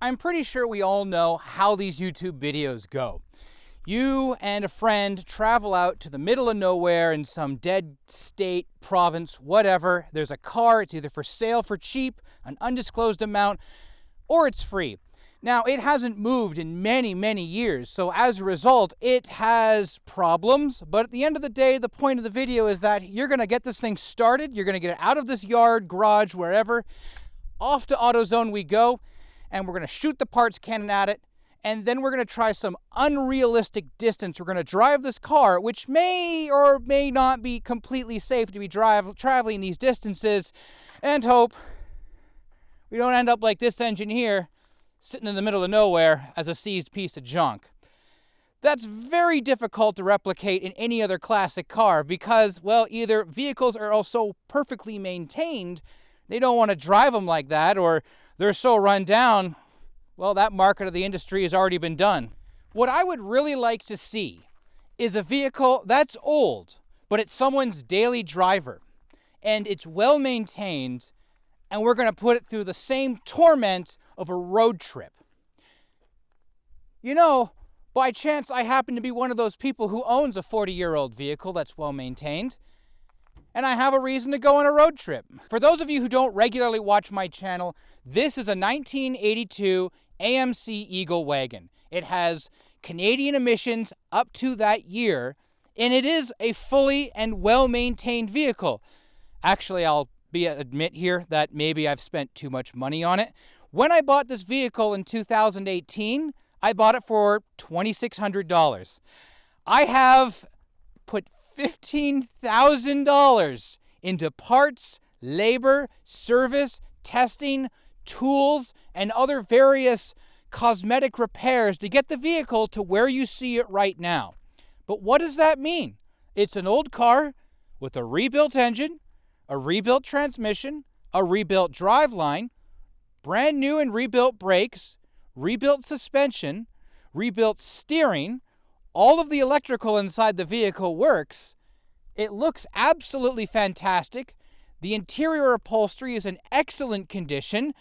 I'm pretty sure we all know how these YouTube videos go. You and a friend travel out to the middle of nowhere in some dead state, province, whatever. There's a car, it's either for sale for cheap, an undisclosed amount, or it's free. Now, it hasn't moved in many, many years, so as a result, it has problems, but at the end of the day, the point of the video is that you're going to get this thing started, you're going to get it out of this yard, garage, wherever, off to AutoZone we go, and we're going to shoot the parts cannon at it, and then we're going to try some unrealistic distance. We're going to drive this car, which may or may not be completely safe to be traveling these distances, and hope we don't end up like this engine here, sitting in the middle of nowhere as a seized piece of junk. That's very difficult to replicate in any other classic car because, well, either vehicles are also perfectly maintained, they don't want to drive them like that, or they're so run down, well, that market of the industry has already been done. What I would really like to see is a vehicle that's old, but it's someone's daily driver, and it's well maintained, and we're going to put it through the same torment of a road trip. You know, by chance I happen to be one of those people who owns a 40-year-old vehicle that's well maintained, and I have a reason to go on a road trip. For those of you who don't regularly watch my channel, this is a 1982 AMC Eagle wagon. It has Canadian emissions up to that year, and it is a fully and well-maintained vehicle. Actually, I'll admit here that maybe I've spent too much money on it. When I bought this vehicle in 2018, I bought it for $2,600. I have put $15,000 into parts, labor, service, testing, tools, and other various cosmetic repairs to get the vehicle to where you see it right now. But what does that mean? It's an old car with a rebuilt engine, a rebuilt transmission, a rebuilt driveline, brand new and rebuilt brakes, rebuilt suspension, rebuilt steering. All of the electrical inside the vehicle works. It looks absolutely fantastic. The interior upholstery is in excellent condition.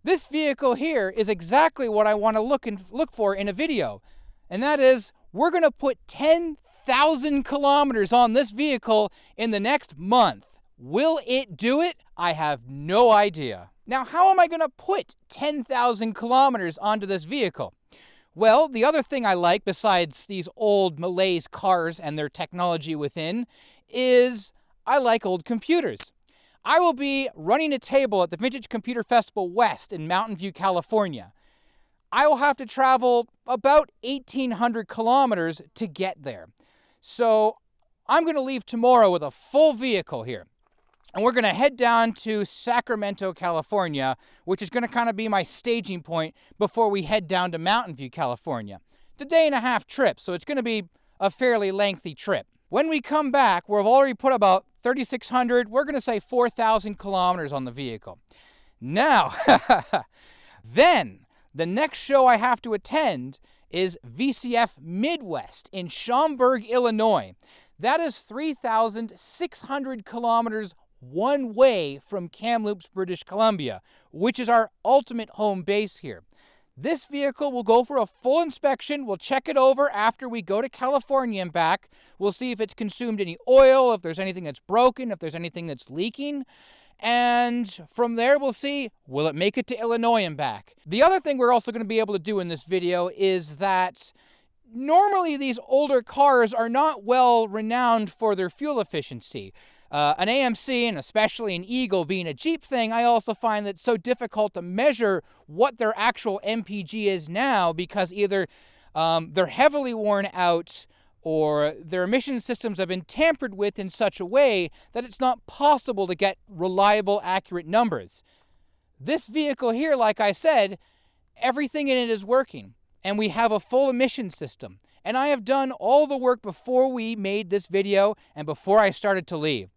This vehicle here is exactly what I want to look for in a video. And that is, we're going to put 10,000 kilometers on this vehicle in the next month. Will it do it? I have no idea. Now, how am I going to put 10,000 kilometers onto this vehicle? Well, the other thing I like, besides these old Malaise cars and their technology within, is I like old computers. I will be running a table at the Vintage Computer Festival West in Mountain View, California. I will have to travel about 1,800 kilometers to get there. So I'm going to leave tomorrow with a full vehicle here. And we're going to head down to Sacramento, California, which is going to kind of be my staging point before we head down to Mountain View, California. It's a day-and-a-half trip, so it's going to be a fairly lengthy trip. When we come back, we've already put about 3,600, we're going to say 4,000 kilometers on the vehicle. Now, then, the next show I have to attend is VCF Midwest in Schaumburg, Illinois. That is 3,600 kilometers one way from Kamloops, British Columbia, which is our ultimate home base here. This vehicle will go for a full inspection. We'll check it over after we go to California and back. We'll see if it's consumed any oil, if there's anything that's broken, if there's anything that's leaking. And from there, we'll see, will it make it to Illinois and back? The other thing we're also going to be able to do in this video is that normally these older cars are not well renowned for their fuel efficiency. An AMC, and especially an Eagle being a Jeep thing, I also find that it's so difficult to measure what their actual MPG is now because either they're heavily worn out or their emission systems have been tampered with in such a way that it's not possible to get reliable, accurate numbers. This vehicle here, like I said, everything in it is working, and we have a full emission system. And I have done all the work before we made this video and before I started to leave.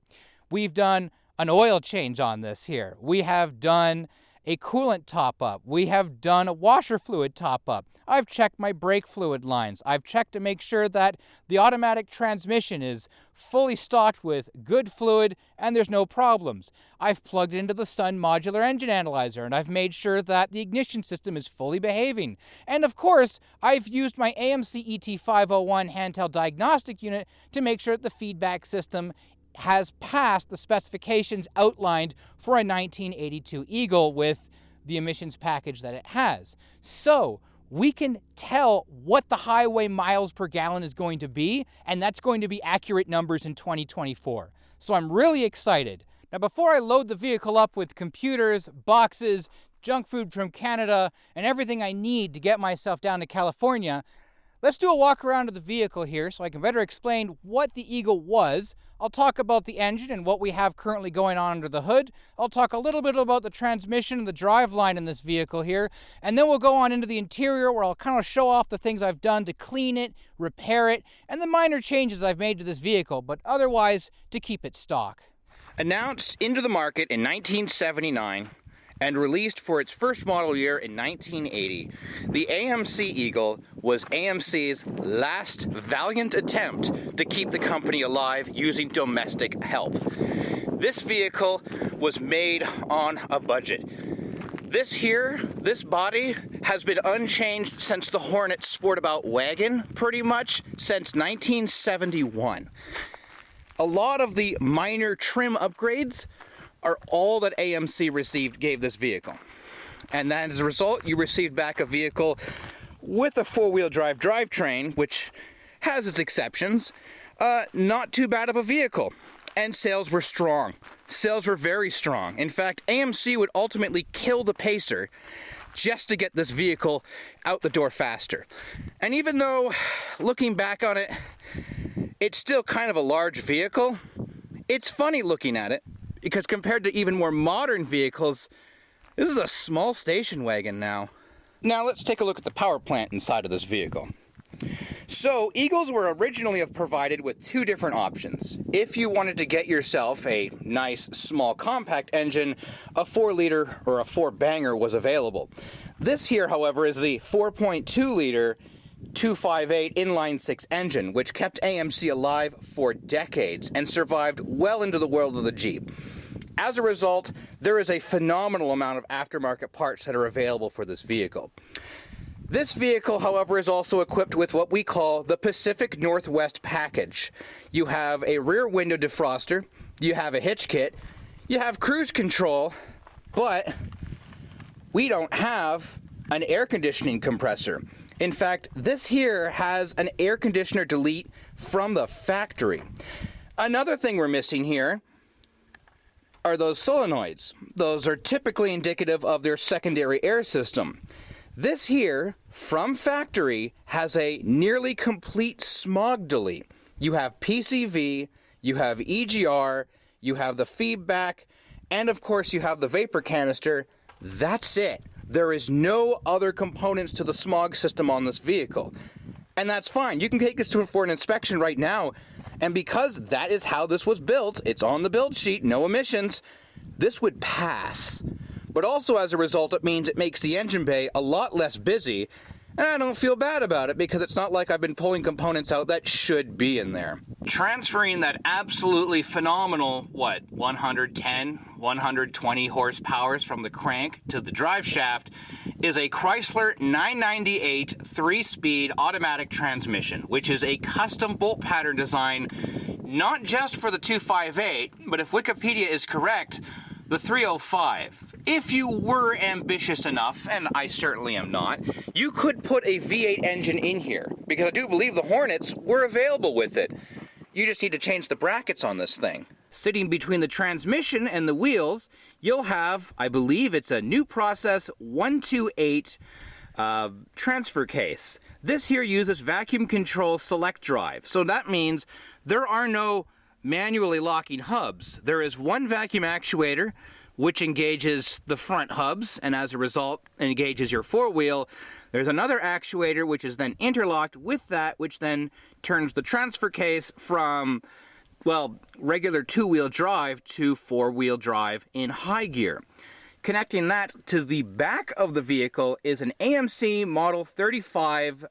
We've done an oil change on this here. We have done a coolant top-up. We have done a washer fluid top-up. I've checked my brake fluid lines. I've checked to make sure that the automatic transmission is fully stocked with good fluid and there's no problems. I've plugged into the Sun modular engine analyzer and I've made sure that the ignition system is fully behaving. And of course, I've used my AMC ET501 handheld diagnostic unit to make sure that the feedback system has passed the specifications outlined for a 1982 Eagle with the emissions package that it has. So we can tell what the highway miles per gallon is going to be, and that's going to be accurate numbers in 2024. So I'm really excited. Now, before I load the vehicle up with computers, boxes, junk food from Canada, and everything I need to get myself down to California, let's do a walk around of the vehicle here so I can better explain what the Eagle was. I'll talk about the engine and what we have currently going on under the hood. I'll talk a little bit about the transmission and the driveline in this vehicle here. And then we'll go on into the interior where I'll kind of show off the things I've done to clean it, repair it, and the minor changes I've made to this vehicle, but otherwise to keep it stock. Announced into the market in 1979, and released for its first model year in 1980, the AMC Eagle was AMC's last valiant attempt to keep the company alive using domestic help. This vehicle was made on a budget. This body has been unchanged since the Hornet Sportabout wagon, pretty much since 1971. A lot of the minor trim upgrades are all that AMC gave this vehicle. And then as a result, you received back a vehicle with a four-wheel drive drivetrain, which has its exceptions. Not too bad of a vehicle. And sales were strong. Sales were very strong. In fact, AMC would ultimately kill the Pacer just to get this vehicle out the door faster. And even though, looking back on it, it's still kind of a large vehicle, it's funny looking at it, because compared to even more modern vehicles, this is a small station wagon now. Now let's take a look at the power plant inside of this vehicle. So Eagles were originally provided with two different options. If you wanted to get yourself a nice small compact engine, a 4-liter or a 4-banger was available. This here, however, is the 4.2-liter 258 inline-6 engine, which kept AMC alive for decades and survived well into the world of the Jeep. As a result, there is a phenomenal amount of aftermarket parts that are available for this vehicle. This vehicle, however, is also equipped with what we call the Pacific Northwest package. You have a rear window defroster, you have a hitch kit, you have cruise control, but we don't have an air conditioning compressor. In fact, this here has an air conditioner delete from the factory. Another thing we're missing here are those solenoids. Those are typically indicative of their secondary air system. This here, from factory, has a nearly complete smog delete. You have PCV, you have EGR, you have the feedback, and of course you have the vapor canister. That's it. There is no other components to the smog system on this vehicle. And that's fine. You can take this for an inspection right now. And because that is how this was built, it's on the build sheet, no emissions, this would pass. But also as a result, it means it makes the engine bay a lot less busy, and I don't feel bad about it because it's not like I've been pulling components out that should be in there. Transferring that absolutely phenomenal, 110, 120 horsepower from the crank to the drive shaft is a Chrysler 998 3-speed automatic transmission, which is a custom bolt pattern design, not just for the 258, but if Wikipedia is correct, the 305. If you were ambitious enough, and I certainly am not, you could put a V8 engine in here, because I do believe the Hornets were available with it. You just need to change the brackets on this thing. Sitting between the transmission and the wheels, you'll have, I believe it's a New Process 128 transfer case. This here uses vacuum control select drive, so that means there are no manually locking hubs. There is one vacuum actuator which engages the front hubs and as a result engages your four-wheel. There's another actuator which is then interlocked with that, which then turns the transfer case from, well, regular two-wheel drive to four-wheel drive in high gear. Connecting that to the back of the vehicle is an AMC Model 35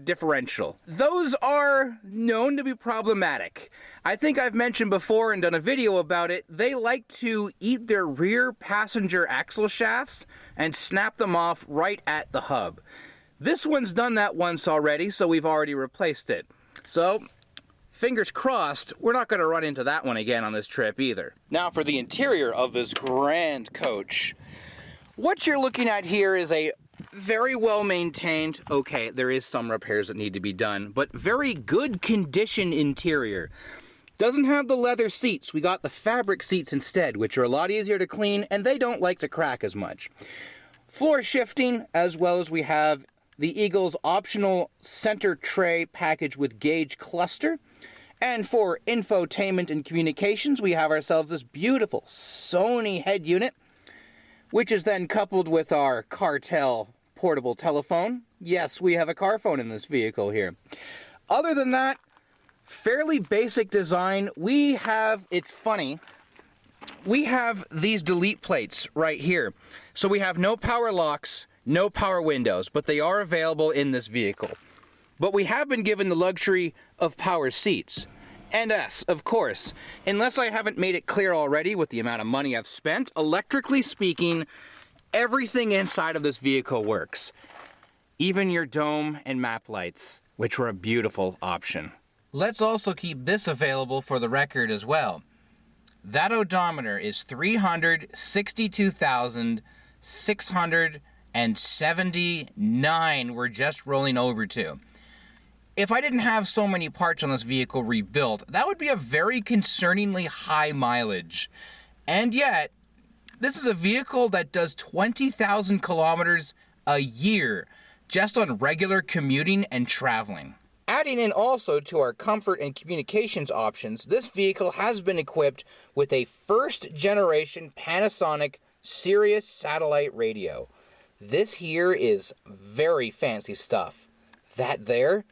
differential. Those are known to be problematic. I think I've mentioned before and done a video about it. They like to eat their rear passenger axle shafts and snap them off right at the hub. This one's done that once already, so we've already replaced it. So, fingers crossed, we're not going to run into that one again on this trip either. Now for the interior of this grand coach. What you're looking at here is a very well maintained, okay, there is some repairs that need to be done, but very good condition interior. Doesn't have the leather seats. We got the fabric seats instead, which are a lot easier to clean and they don't like to crack as much. Floor shifting, as well as we have the Eagle's optional center tray package with gauge cluster. And for infotainment and communications, we have ourselves this beautiful Sony head unit, which is then coupled with our Cartel portable telephone. Yes, we have a car phone in this vehicle here. Other than that, fairly basic design. It's funny, we have these delete plates right here. So we have no power locks, no power windows, but they are available in this vehicle. But we have been given the luxury of power seats. And yes, of course, unless I haven't made it clear already with the amount of money I've spent, electrically speaking, everything inside of this vehicle works. Even your dome and map lights, which were a beautiful option. Let's also keep this available for the record as well. That odometer is 362,679 we're just rolling over to. If I didn't have so many parts on this vehicle rebuilt, that would be a very concerningly high mileage. And yet, this is a vehicle that does 20,000 kilometers a year just on regular commuting and traveling. Adding in also to our comfort and communications options, this vehicle has been equipped with a first generation Panasonic Sirius satellite radio. This here is very fancy stuff. That there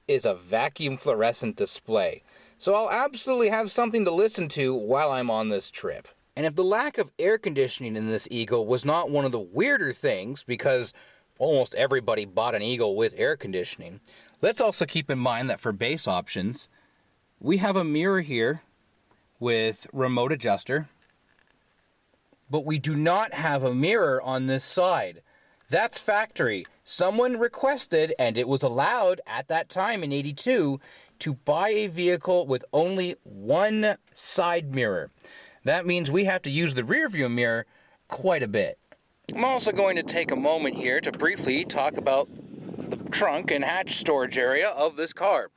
is a vacuum fluorescent display. So I'll absolutely have something to listen to while I'm on this trip. And if the lack of air conditioning in this Eagle was not one of the weirder things, because almost everybody bought an Eagle with air conditioning, let's also keep in mind that for base options, we have a mirror here with remote adjuster, but we do not have a mirror on this side. That's factory. Someone requested, and it was allowed at that time in '82, to buy a vehicle with only one side mirror. That means we have to use the rear view mirror quite a bit. I'm also going to take a moment here to briefly talk about the trunk and hatch storage area of this car.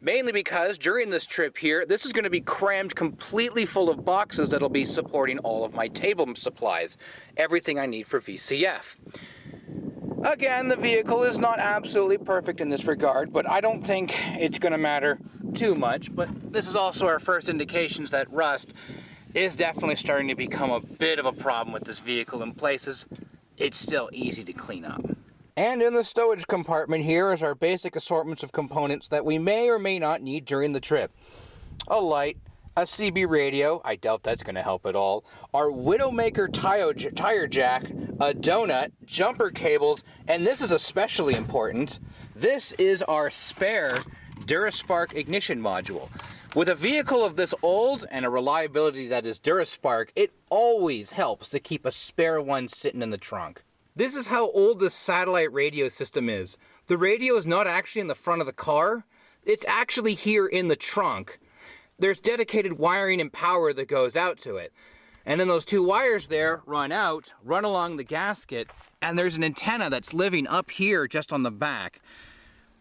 Mainly because during this trip here, this is going to be crammed completely full of boxes that'll be supporting all of my table supplies. Everything I need for VCF. Again, the vehicle is not absolutely perfect in this regard, but I don't think it's going to matter too much. But this is also our first indications that rust is definitely starting to become a bit of a problem with this vehicle in places. It's still easy to clean up. And in the stowage compartment here is our basic assortments of components that we may or may not need during the trip. A light, a CB radio, I doubt that's going to help at all, our Widowmaker tire jack, a donut, jumper cables, and this is especially important, this is our spare DuraSpark ignition module. With a vehicle of this old and a reliability that is DuraSpark, it always helps to keep a spare one sitting in the trunk. This is how old this satellite radio system is. The radio is not actually in the front of the car, it's actually here in the trunk. There's dedicated wiring and power that goes out to it. And then those two wires there run along the gasket, and there's an antenna that's living up here just on the back.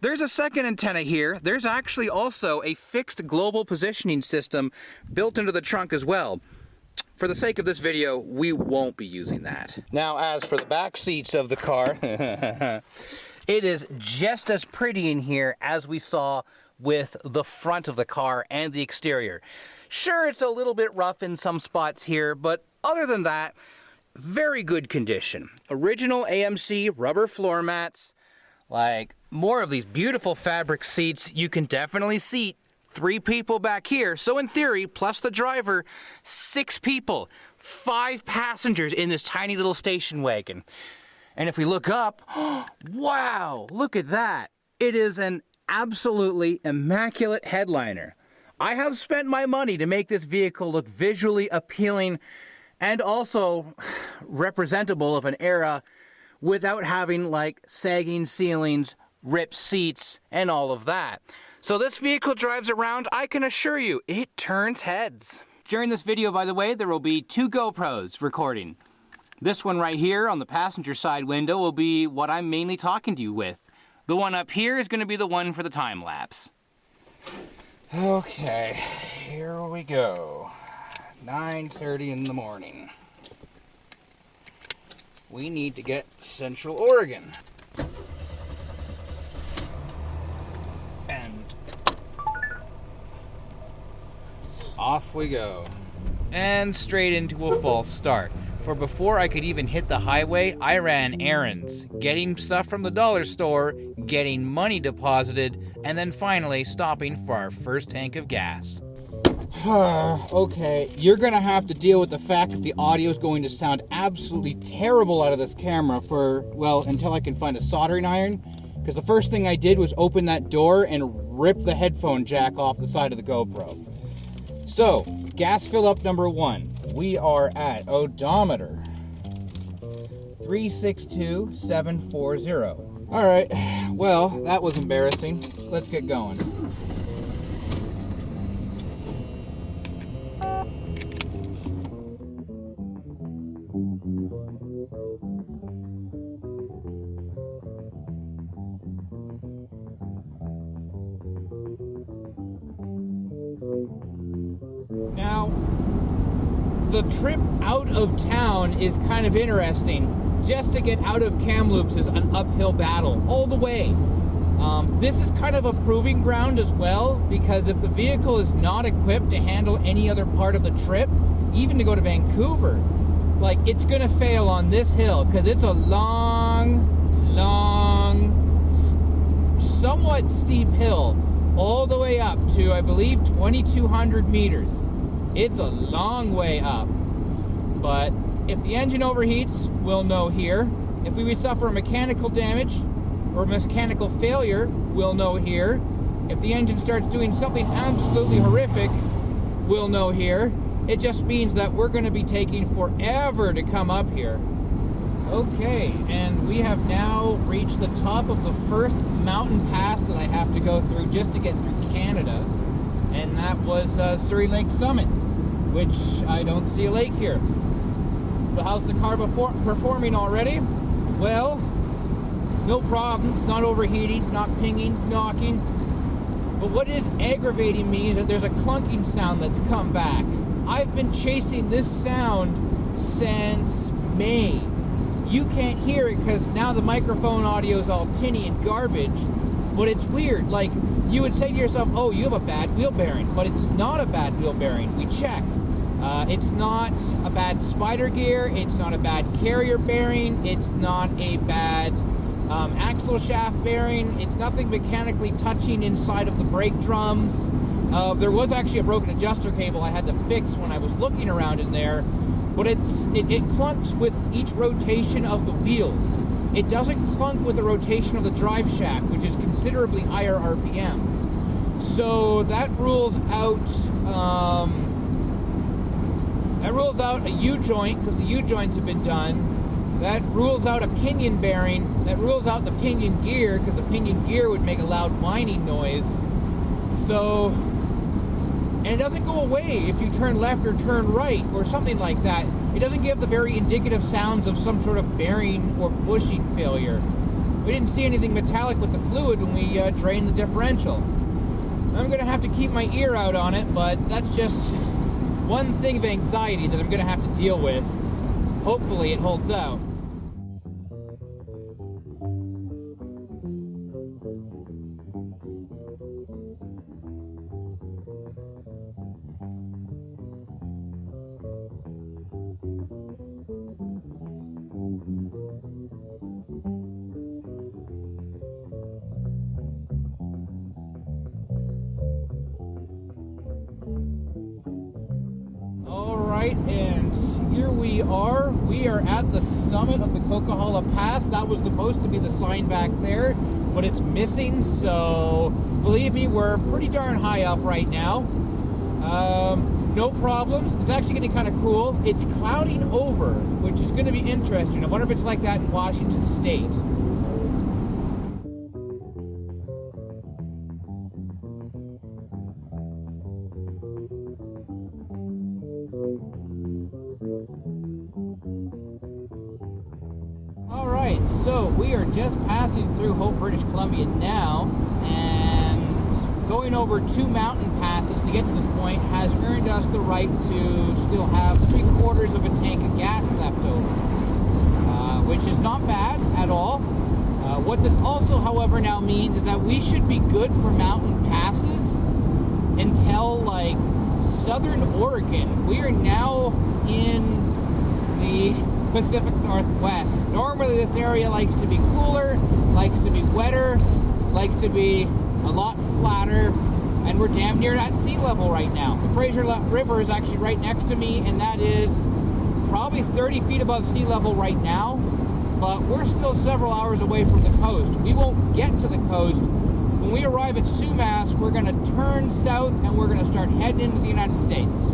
There's a second antenna here. There's actually also a fixed global positioning system built into the trunk as well. For the sake of this video, we won't be using that. Now, as for the back seats of the car, it is just as pretty in here as we saw with the front of the car and the exterior. Sure, it's a little bit rough in some spots here, but other than that, very good condition. Original AMC rubber floor mats, like more of these beautiful fabric seats. You can definitely seat 3 people back here. So in theory, plus the driver, 6 people. 5 passengers in this tiny little station wagon. And if we look up, wow, look at that. It is an absolutely immaculate headliner. I have spent my money to make this vehicle look visually appealing and also representable of an era without having like sagging ceilings, ripped seats, and all of that. So this vehicle drives around, I can assure you, it turns heads. During this video, by the way, there will be 2 GoPros recording. This one right here on the passenger side window will be what I'm mainly talking to you with. The one up here is going to be the one for the time lapse. Okay, here we go. 9:30 in the morning. We need to get Central Oregon. And off we go. And straight into a false start. For before I could even hit the highway, I ran errands, getting stuff from the dollar store, getting money deposited, and then finally stopping for our first tank of gas. Okay, you're gonna have to deal with the fact that the audio is going to sound absolutely terrible out of this camera for, well, until I can find a soldering iron, because the first thing I did was open that door and rip the headphone jack off the side of the GoPro. So, gas fill up number 1. We are at odometer 362,740. Alright, well, that was embarrassing. Let's get going. Now, the trip out of town is kind of interesting. Just to get out of Kamloops is an uphill battle all the way. This is kind of a proving ground as well, because if the vehicle is not equipped to handle any other part of the trip, even to go to Vancouver, like, it's gonna fail on this hill, because it's a long, somewhat steep hill, all the way up to, I believe, 2,200 meters. It's a long way up. But if the engine overheats, we'll know here. If we suffer mechanical damage or mechanical failure, we'll know here. If the engine starts doing something absolutely horrific, we'll know here. It just means that we're going to be taking forever to come up here. Okay, and we have now reached the top of the first mountain pass that I have to go through just to get through Canada. And that was Surrey Lake Summit, which I don't see a lake here. So how's the car performing already? Well, no problems, not overheating, not pinging, knocking. But what is aggravating me is that there's a clunking sound that's come back. I've been chasing this sound since May. You can't hear it because now the microphone audio is all tinny and garbage, but it's weird. Like, you would say to yourself, oh, you have a bad wheel bearing, but it's not a bad wheel bearing. We checked. It's not a bad spider gear, it's not a bad carrier bearing, it's not a bad axle shaft bearing, it's nothing mechanically touching inside of the brake drums. There was actually a broken adjuster cable I had to fix when I was looking around in there, but it clunks with each rotation of the wheels. It doesn't clunk with the rotation of the drive shaft, which is considerably higher RPMs. So that rules out a U-joint, because the U-joints have been done. That rules out a pinion bearing. That rules out the pinion gear, because the pinion gear would make a loud whining noise. So, and it doesn't go away if you turn left or turn right, or something like that. It doesn't give the very indicative sounds of some sort of bearing or bushing failure. We didn't see anything metallic with the fluid when we drained the differential. I'm going to have to keep my ear out on it, but that's just one thing of anxiety that I'm going to have to deal with. Hopefully it holds out. And here we are. We are at the summit of the Coquihalla Pass. That was supposed to be the sign back there, but it's missing, so believe me, we're pretty darn high up right now. No problems. It's actually getting kind of cool. It's clouding over, which is going to be interesting. I wonder if it's like that in Washington State. Alright, so we are just passing through Hope, British Columbia now, and going over 2 mountain passes to get to this point has earned us the right to still have 3/4 of a tank of gas left over, which is not bad at all. What this also, however, now means is that we should be good for mountain passes until, like, southern Oregon. We are now in the Pacific Northwest. Normally this area likes to be cooler, likes to be wetter, likes to be a lot flatter, and we're damn near at sea level right now. The Fraser River is actually right next to me, and that is probably 30 feet above sea level right now, but we're still several hours away from the coast. We won't get to the coast. When we arrive at Sumas, we're going to turn south, and we're going to start heading into the United States.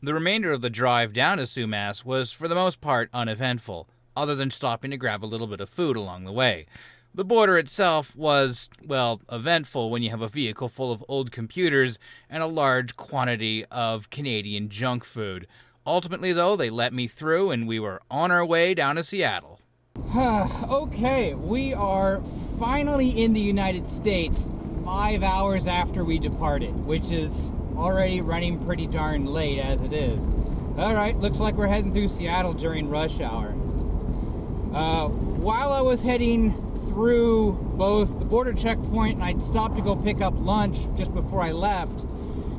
The remainder of the drive down to Sumas was for the most part uneventful, other than stopping to grab a little bit of food along the way. The border itself was, well, eventful when you have a vehicle full of old computers and a large quantity of Canadian junk food. Ultimately, though, they let me through and we were on our way down to Seattle. Okay, we are finally in the United States 5 hours after we departed, which is already running pretty darn late as it is. Alright, looks like we're heading through Seattle during rush hour. While I was heading through both the border checkpoint and I'd stopped to go pick up lunch just before I left,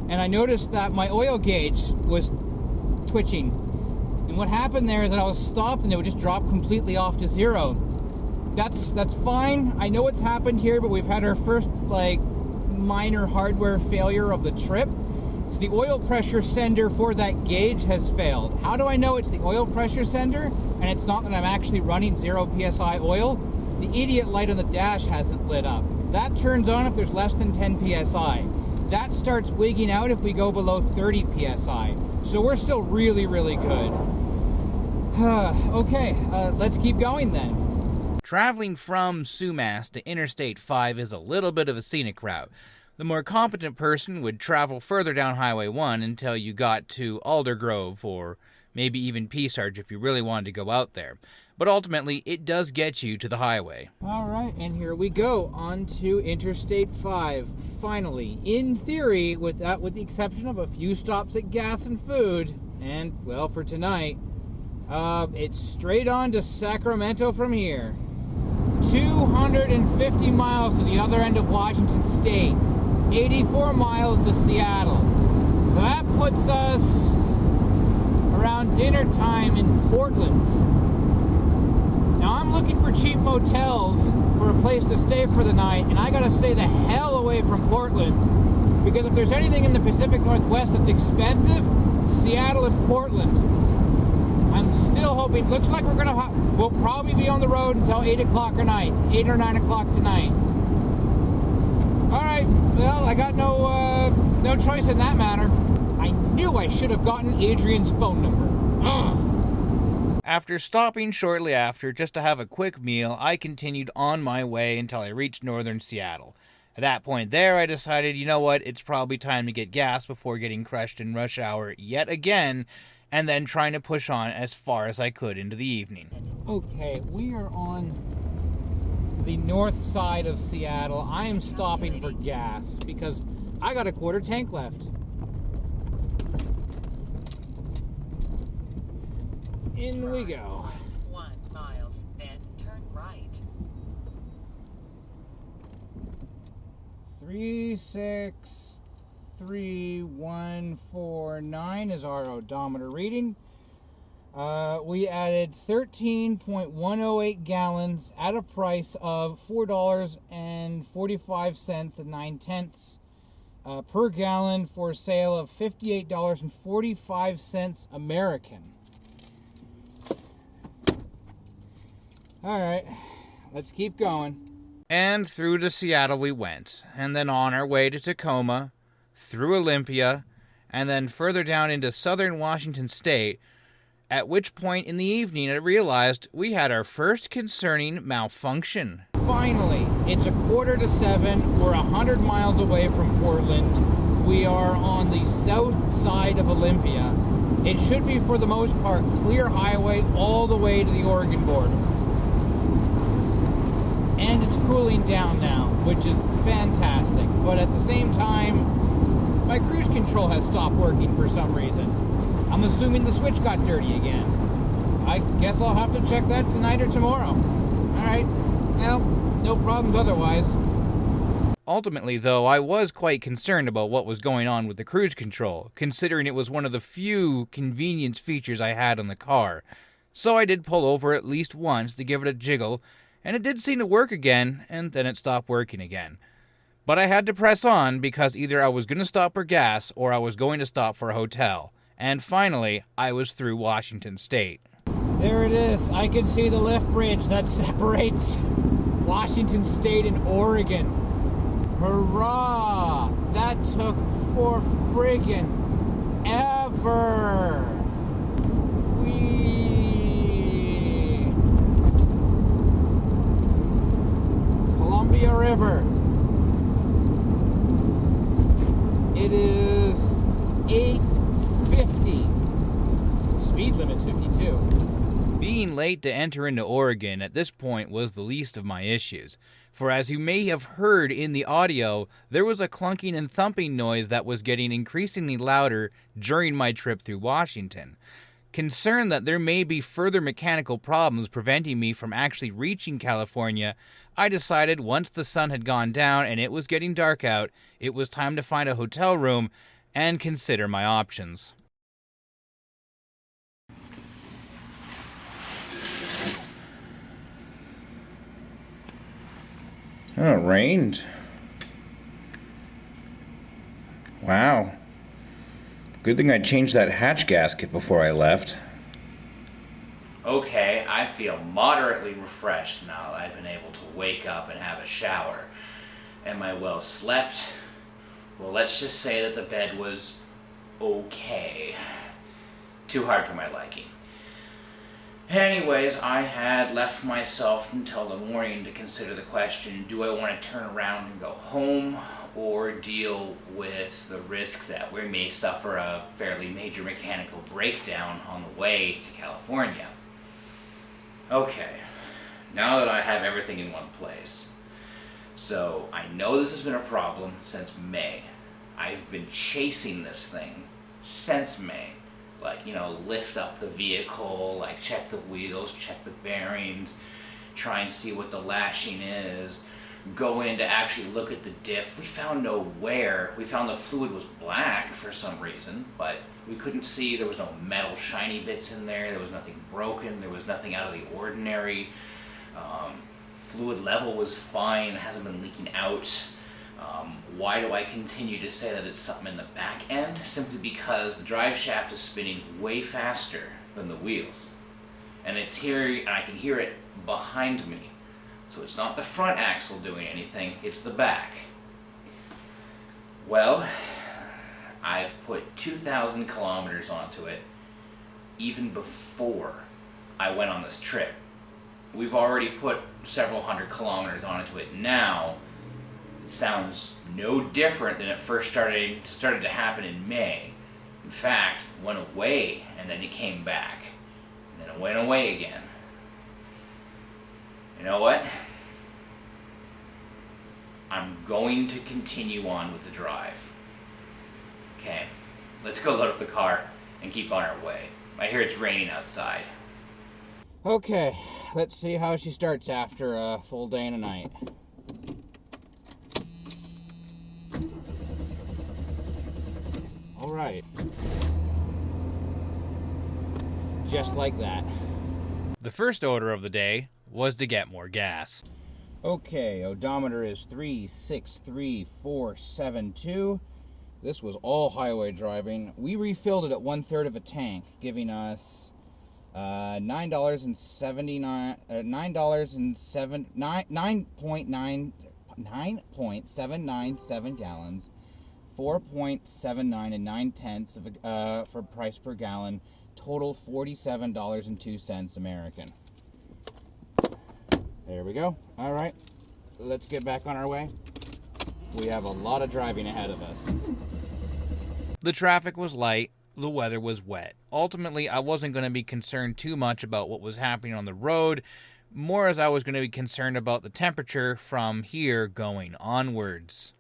and I noticed that my oil gauge was twitching. And what happened there is that I was stopped and it would just drop completely off to 0. That's fine. I know what's happened here, but we've had our first, like, minor hardware failure of the trip. So the oil pressure sender for that gauge has failed. How do I know it's the oil pressure sender and it's not that I'm actually running 0 psi oil? The idiot light on the dash hasn't lit up. That turns on if there's less than 10 psi. That starts wigging out if we go below 30 psi. So we're still really, really good. Okay, let's keep going then. Traveling from Sumas to Interstate 5 is a little bit of a scenic route. The more competent person would travel further down Highway 1 until you got to Aldergrove or maybe even Peacearch if you really wanted to go out there. But ultimately, it does get you to the highway. Alright, and here we go, on to Interstate 5. Finally, in theory, with the exception of a few stops at gas and food, and, well, for tonight, it's straight on to Sacramento from here. 250 miles to the other end of Washington State. 84 miles to Seattle. So that puts us around dinner time in Portland. Now I'm looking for cheap motels for a place to stay for the night, and I gotta stay the hell away from Portland, because if there's anything in the Pacific Northwest that's expensive, Seattle and Portland. I'm still hoping, looks like we'll probably be on the road until 8 o'clock at night, 8 or 9 o'clock tonight. Alright, well, I got no choice in that matter. I knew I should have gotten Adrian's phone number. Ugh. After stopping shortly after just to have a quick meal, I continued on my way until I reached northern Seattle. At that point there, I decided, you know what, it's probably time to get gas before getting crushed in rush hour yet again, and then trying to push on as far as I could into the evening. Okay, we are on the north side of Seattle. I am stopping for gas because I got a quarter tank left. In we go. 1 mile, then turn right. 363,149 is our odometer reading. We added 13.108 gallons at a price of $4.45 and 9 tenths. per gallon for sale of $58.45 American. All right, let's keep going. And through to Seattle we went, and then on our way to Tacoma, through Olympia, and then further down into southern Washington state, at which point in the evening I realized we had our first concerning malfunction. Finally, it's 6:45. We're 100 miles away from Portland. We are on the south side of Olympia. It should be, for the most part, clear highway all the way to the Oregon border. And it's cooling down now, which is fantastic. But at the same time, my cruise control has stopped working for some reason. I'm assuming the switch got dirty again. I guess I'll have to check that tonight or tomorrow. Alright, well, no problems otherwise. Ultimately, though, I was quite concerned about what was going on with the cruise control, considering it was one of the few convenience features I had on the car. So I did pull over at least once to give it a jiggle, and it did seem to work again, and then it stopped working again. But I had to press on because either I was going to stop for gas or I was going to stop for a hotel. And finally, I was through Washington State. There it is. I can see the lift bridge that separates Washington State and Oregon. Hurrah! That took for friggin' ever. Whee! Columbia River. It is 8:50. Speed limit's 52. Being late to enter into Oregon at this point was the least of my issues, for as you may have heard in the audio, there was a clunking and thumping noise that was getting increasingly louder during my trip through Washington. Concerned that there may be further mechanical problems preventing me from actually reaching California, I decided once the sun had gone down and it was getting dark out, it was time to find a hotel room and consider my options. Oh, it rained. Wow. Good thing I changed that hatch gasket before I left. Okay, I feel moderately refreshed now that I've been able to wake up and have a shower. Am I well slept? Well, let's just say that the bed was okay. Too hard for my liking. Anyways, I had left myself until the morning to consider the question, do I want to turn around and go home or deal with the risk that we may suffer a fairly major mechanical breakdown on the way to California? Okay, now that I have everything in one place. So I know this has been a problem since May. I've been chasing this thing since May. Like, lift up the vehicle, like check the wheels, check the bearings, try and see what the lashing is, go in to actually look at the diff. We found no wear. We found the fluid was black for some reason, but we couldn't see. There was no metal shiny bits in there. There was nothing broken. There was nothing out of the ordinary. Fluid level was fine. It hasn't been leaking out. Why do I continue to say that it's something in the back end? Simply because the drive shaft is spinning way faster than the wheels. And it's here, and I can hear it behind me. So it's not the front axle doing anything, it's the back. Well, I've put 2,000 kilometers onto it even before I went on this trip. We've already put several hundred kilometers onto it now. It sounds no different than it first started to happen in May. In fact, it went away and then it came back. And then it went away again. You know what? I'm going to continue on with the drive. Okay, let's go load up the car and keep on our way. I hear it's raining outside. Okay, let's see how she starts after a full day and a night. All right. Just like that. The first order of the day was to get more gas. Okay, odometer is 363472. This was all highway driving. We refilled it at 1/3 of a tank, giving us $9.797 gallons, 4.79 and 9/10 for price per gallon, total $47.02 American. There we go. All right, let's get back on our way. We have a lot of driving ahead of us. The traffic was light, the weather was wet. Ultimately, I wasn't going to be concerned too much about what was happening on the road, more as I was going to be concerned about the temperature from here going onwards.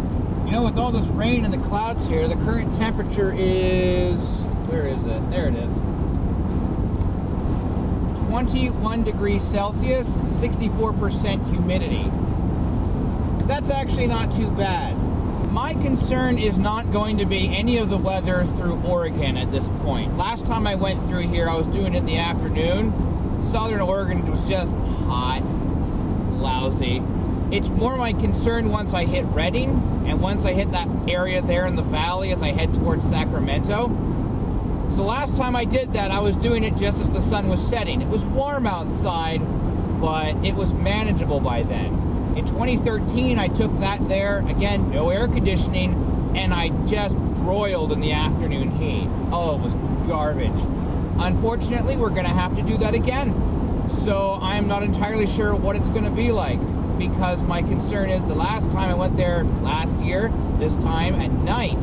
You know, with all this rain and the clouds here, the current temperature is... where is it? There it is. 21 degrees Celsius, 64% humidity. That's actually not too bad. My concern is not going to be any of the weather through Oregon at this point. Last time I went through here, I was doing it in the afternoon. Southern Oregon was just hot, lousy. It's more my concern once I hit Redding and once I hit that area there in the valley as I head towards Sacramento. So last time I did that, I was doing it just as the sun was setting. It was warm outside, but it was manageable by then. In 2013, I took that there, again, no air conditioning, and I just broiled in the afternoon heat. Oh, it was garbage. Unfortunately, we're going to have to do that again. So I'm not entirely sure what it's going to be like, because my concern is the last time I went there last year, this time at night,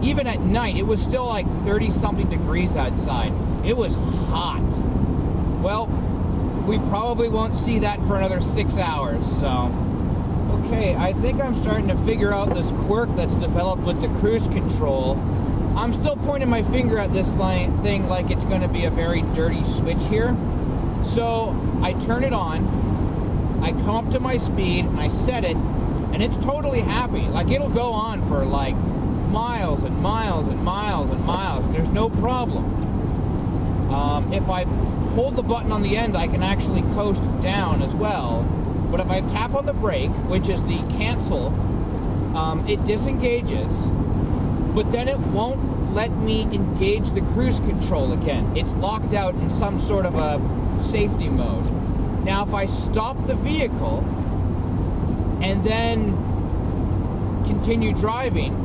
even at night, it was still like 30-something degrees outside. It was hot. Well, we probably won't see that for another 6 hours, so... Okay, I think I'm starting to figure out this quirk that's developed with the cruise control. I'm still pointing my finger at this thing like it's going to be a very dirty switch here. So, I turn it on, I come up to my speed, and I set it, and it's totally happy. Like, it'll go on for, like, miles and miles and miles and miles. There's no problem. If I hold the button on the end, I can actually coast down as well. But if I tap on the brake, which is the cancel, it disengages, but then it won't let me engage the cruise control again. It's locked out in some sort of a safety mode. Now, if I stop the vehicle and then continue driving,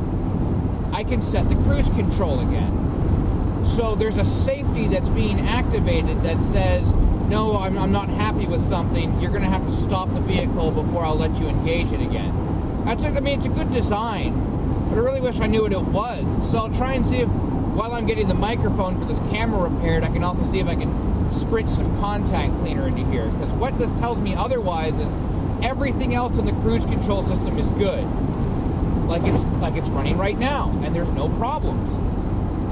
I can set the cruise control again. So there's a safety that's being activated that says, no, I'm not happy with something, you're going to have to stop the vehicle before I'll let you engage it again. I mean, it's a good design, but I really wish I knew what it was. So I'll try and see if, while I'm getting the microphone for this camera repaired, I can also see if I can spritz some contact cleaner into here. Because what this tells me otherwise is everything else in the cruise control system is good. Like it's running right now, and there's no problems.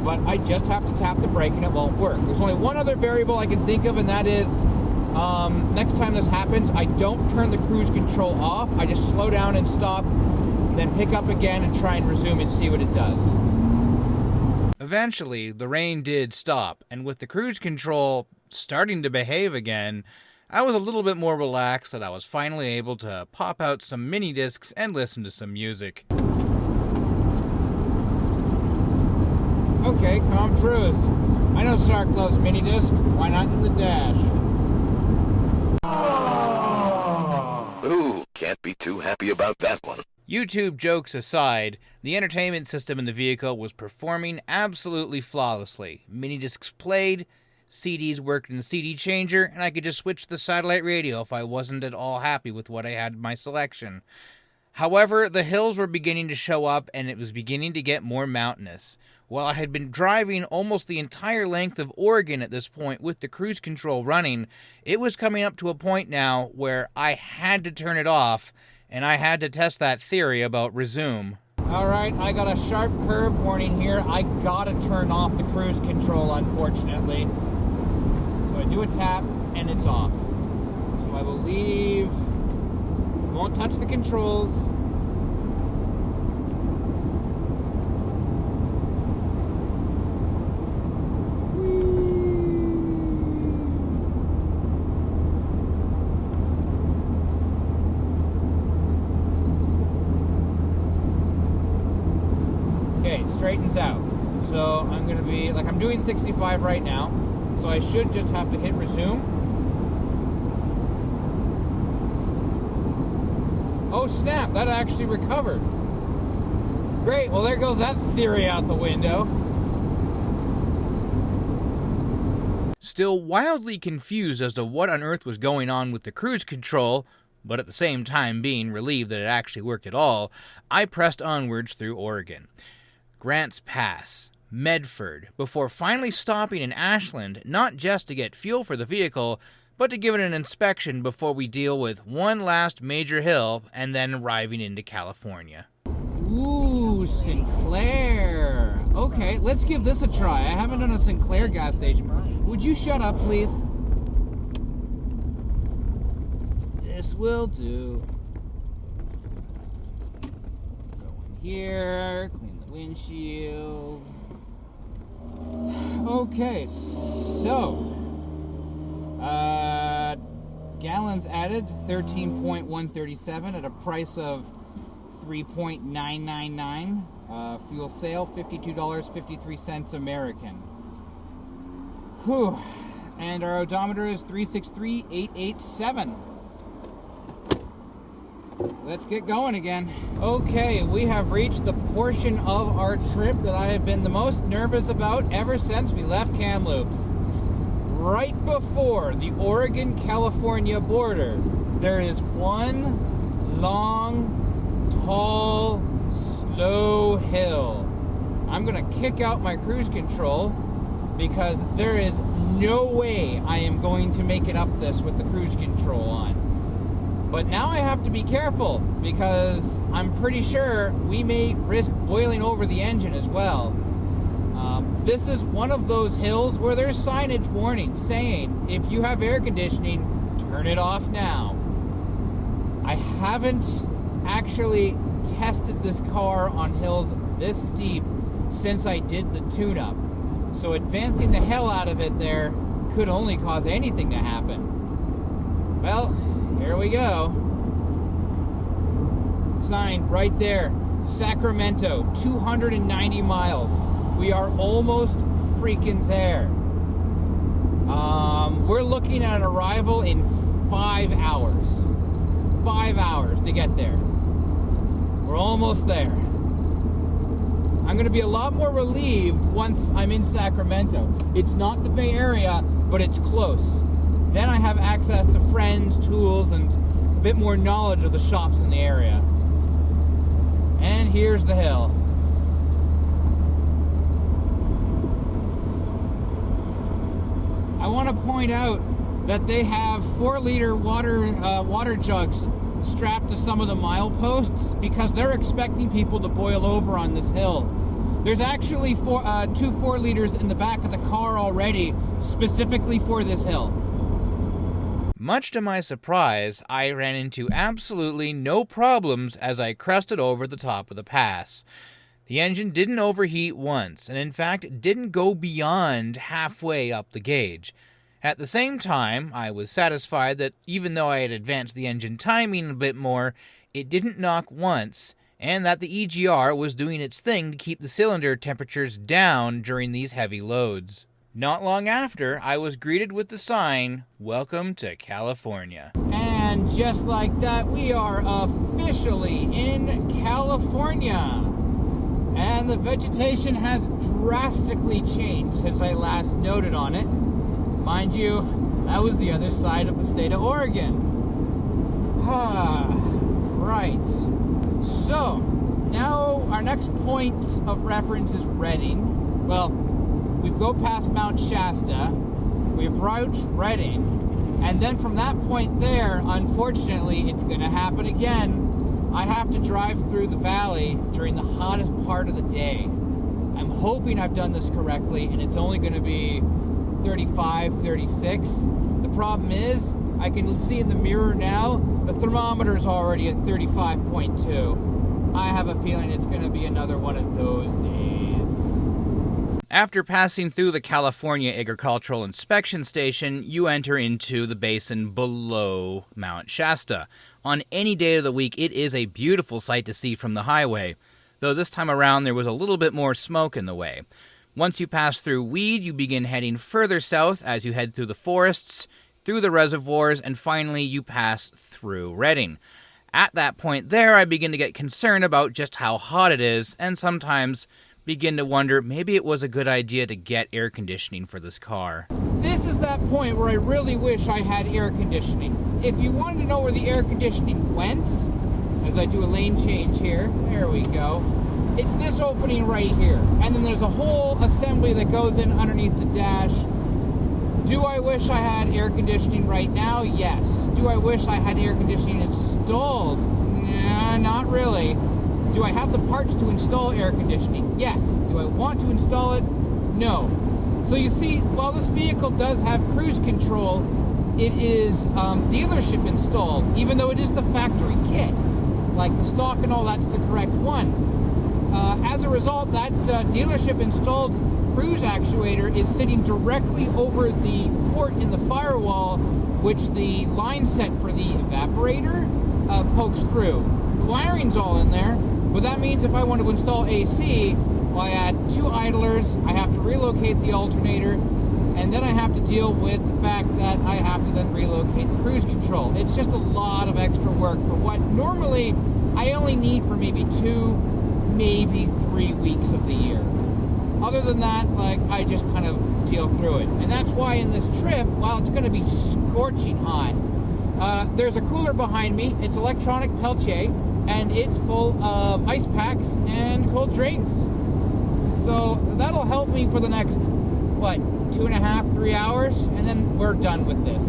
But I just have to tap the brake and it won't work. There's only one other variable I can think of, and that is, next time this happens, I don't turn the cruise control off. I just slow down and stop, and then pick up again and try and resume and see what it does. Eventually, the rain did stop, and with the cruise control starting to behave again, I was a little bit more relaxed that I was finally able to pop out some mini discs and listen to some music. Okay, calm cruise. I know Sark loves mini disc. Why not in the dash? Ooh, can't be too happy about that one. YouTube jokes aside, the entertainment system in the vehicle was performing absolutely flawlessly. Mini discs played, CDs worked in the CD changer, and I could just switch to the satellite radio if I wasn't at all happy with what I had in my selection. However, the hills were beginning to show up, and it was beginning to get more mountainous. While I had been driving almost the entire length of Oregon at this point with the cruise control running, it was coming up to a point now where I had to turn it off, and I had to test that theory about resume. Alright, I got a sharp curve warning here. I gotta turn off the cruise control, unfortunately. So I do a tap, and it's off. So I will leave. Won't touch the controls. Okay, it straightens out. So I'm going to be, like, I'm doing 65 right now, so I should just have to hit resume. Oh snap, that actually recovered. Great, well there goes that theory out the window. Still wildly confused as to what on earth was going on with the cruise control, but at the same time being relieved that it actually worked at all, I pressed onwards through Oregon. Grants Pass, Medford, before finally stopping in Ashland, not just to get fuel for the vehicle, but to give it an inspection before we deal with one last major hill and then arriving into California. Ooh, Sinclair. Okay, let's give this a try. I haven't done a Sinclair gas station. Would you shut up, please? This will do. Go in here, clean the windshield. Okay, so gallons added 13.137 at a price of 3.999. Fuel sale $52.53 American. Whew. And our odometer is 363,887. Let's get going again. Okay, we have reached the portion of our trip that I have been the most nervous about ever since we left Kamloops. Right before the Oregon-California border, there is one long, tall, slow hill. I'm gonna kick out my cruise control because there is no way I am going to make it up this with the cruise control on. But now I have to be careful because I'm pretty sure we may risk boiling over the engine as well. This is one of those hills where there's signage warning saying if you have air conditioning, turn it off now. I haven't actually tested this car on hills this steep since I did the tune-up. So advancing the hell out of it there could only cause anything to happen. Well, here we go. Sign right there. Sacramento, 290 miles. We are almost freaking there. We're looking at an arrival in 5 hours. 5 hours to get there. We're almost there. I'm going to be a lot more relieved once I'm in Sacramento. It's not the Bay Area, but it's close. Then I have access to friends, tools, and a bit more knowledge of the shops in the area. And here's the hill. I want to point out that they have 4-liter water jugs strapped to some of the mileposts because they're expecting people to boil over on this hill. There's actually 2 4-liters in the back of the car already, specifically for this hill. Much to my surprise, I ran into absolutely no problems as I crested over the top of the pass. The engine didn't overheat once, and in fact didn't go beyond halfway up the gauge. At the same time, I was satisfied that even though I had advanced the engine timing a bit more, it didn't knock once, and that the EGR was doing its thing to keep the cylinder temperatures down during these heavy loads. Not long after, I was greeted with the sign, "Welcome to California." And just like that, we are officially in California. And the vegetation has drastically changed since I last noted on it. Mind you, that was the other side of the state of Oregon. Right. So, now our next point of reference is Redding. Well, we go past Mount Shasta, we approach Redding, and then from that point there, unfortunately, it's going to happen again. I have to drive through the valley during the hottest part of the day. I'm hoping I've done this correctly, and it's only going to be 35, 36. The problem is, I can see in the mirror now, the thermometer is already at 35.2. I have a feeling it's going to be another one of those days. After passing through the California Agricultural Inspection Station, you enter into the basin below Mount Shasta. On any day of the week, it is a beautiful sight to see from the highway. though this time around there was a little bit more smoke in the way. Once you pass through Weed, you begin heading further south as you head through the forests, through the reservoirs, and finally you pass through Redding. At that point there, I begin to get concerned about just how hot it is, and sometimes begin to wonder maybe it was a good idea to get air conditioning for this car. This is that point where I really wish I had air conditioning. If you wanted to know where the air conditioning went, as I do a lane change here, there we go, it's this opening right here. And then there's a whole assembly that goes in underneath the dash. Do I wish I had air conditioning right now? Yes. Do I wish I had air conditioning installed? Nah, not really. Do I have the parts to install air conditioning? Yes. Do I want to install it? No. So you see, while this vehicle does have cruise control, it is dealership installed, even though it is the factory kit. Like the stock and all that's the correct one. As a result, that dealership installed cruise actuator is sitting directly over the port in the firewall, which the line set for the evaporator pokes through. The wiring's all in there, but that means if I want to install AC, well, I add 2 idlers, I have to relocate the alternator, and then I have to deal with the fact that I have to then relocate the cruise control. It's just a lot of extra work for what normally I only need for maybe 2, maybe 3 weeks of the year. Other than that, like, I just kind of deal through it. And that's why in this trip, while it's going to be scorching hot, there's a cooler behind me. It's electronic Peltier, and it's full of ice packs and cold drinks. So that'll help me for the next, 2.5, 3 hours, and then we're done with this.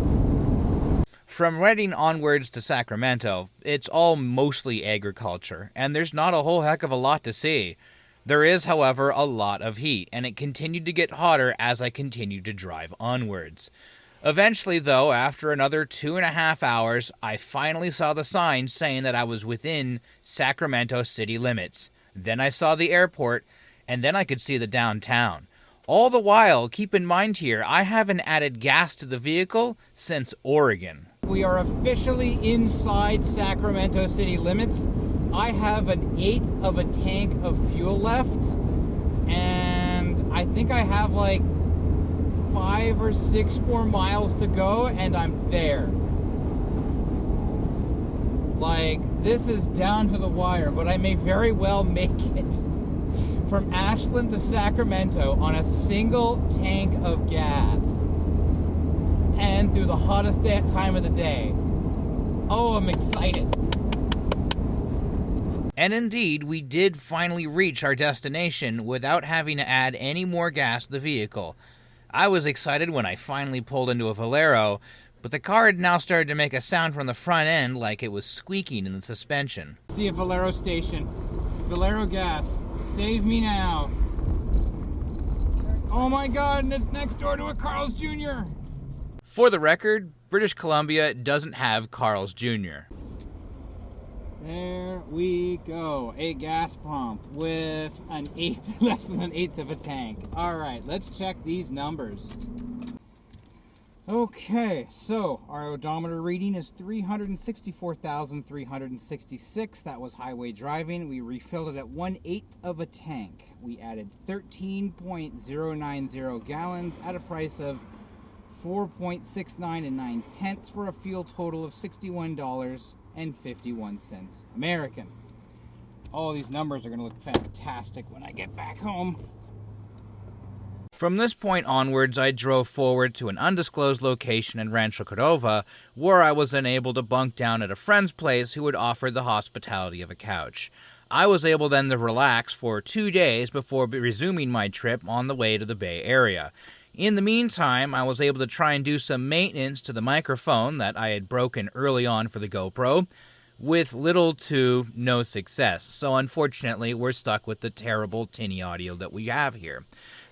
From Redding onwards to Sacramento, it's all mostly agriculture, and there's not a whole heck of a lot to see. There is, however, a lot of heat, and it continued to get hotter as I continued to drive onwards. Eventually, though, after another 2.5 hours, I finally saw the sign saying that I was within Sacramento city limits. Then I saw the airport, and then I could see the downtown. All the while, keep in mind here, I haven't added gas to the vehicle since Oregon. We are officially inside Sacramento city limits. I have an 1/8 of a tank of fuel left, and I think I have 5 or 6 more miles to go, and I'm there. This is down to the wire, but I may very well make it from Ashland to Sacramento on a single tank of gas, and through the hottest time of the day. Oh, I'm excited. And indeed, we did finally reach our destination without having to add any more gas to the vehicle. I was excited when I finally pulled into a Valero, but the car had now started to make a sound from the front end like it was squeaking in the suspension. See a Valero station. Valero gas. Save me now. Oh my god, and it's next door to a Carl's Jr. For the record, British Columbia doesn't have Carl's Jr. There we go. A gas pump with less than an eighth of a tank. Alright, let's check these numbers. Okay, so our odometer reading is 364,366. That was highway driving. We refilled it at 1/8 of a tank. We added 13.090 gallons at a price of $4.69 9/10 for a fuel total of $61.51 American. All these numbers are going to look fantastic when I get back home. From this point onwards, I drove forward to an undisclosed location in Rancho Cordova, where I was then able to bunk down at a friend's place who had offered the hospitality of a couch. I was able then to relax for 2 days before resuming my trip on the way to the Bay Area. In the meantime, I was able to try and do some maintenance to the microphone that I had broken early on for the GoPro, with little to no success. So unfortunately, we're stuck with the terrible tinny audio that we have here.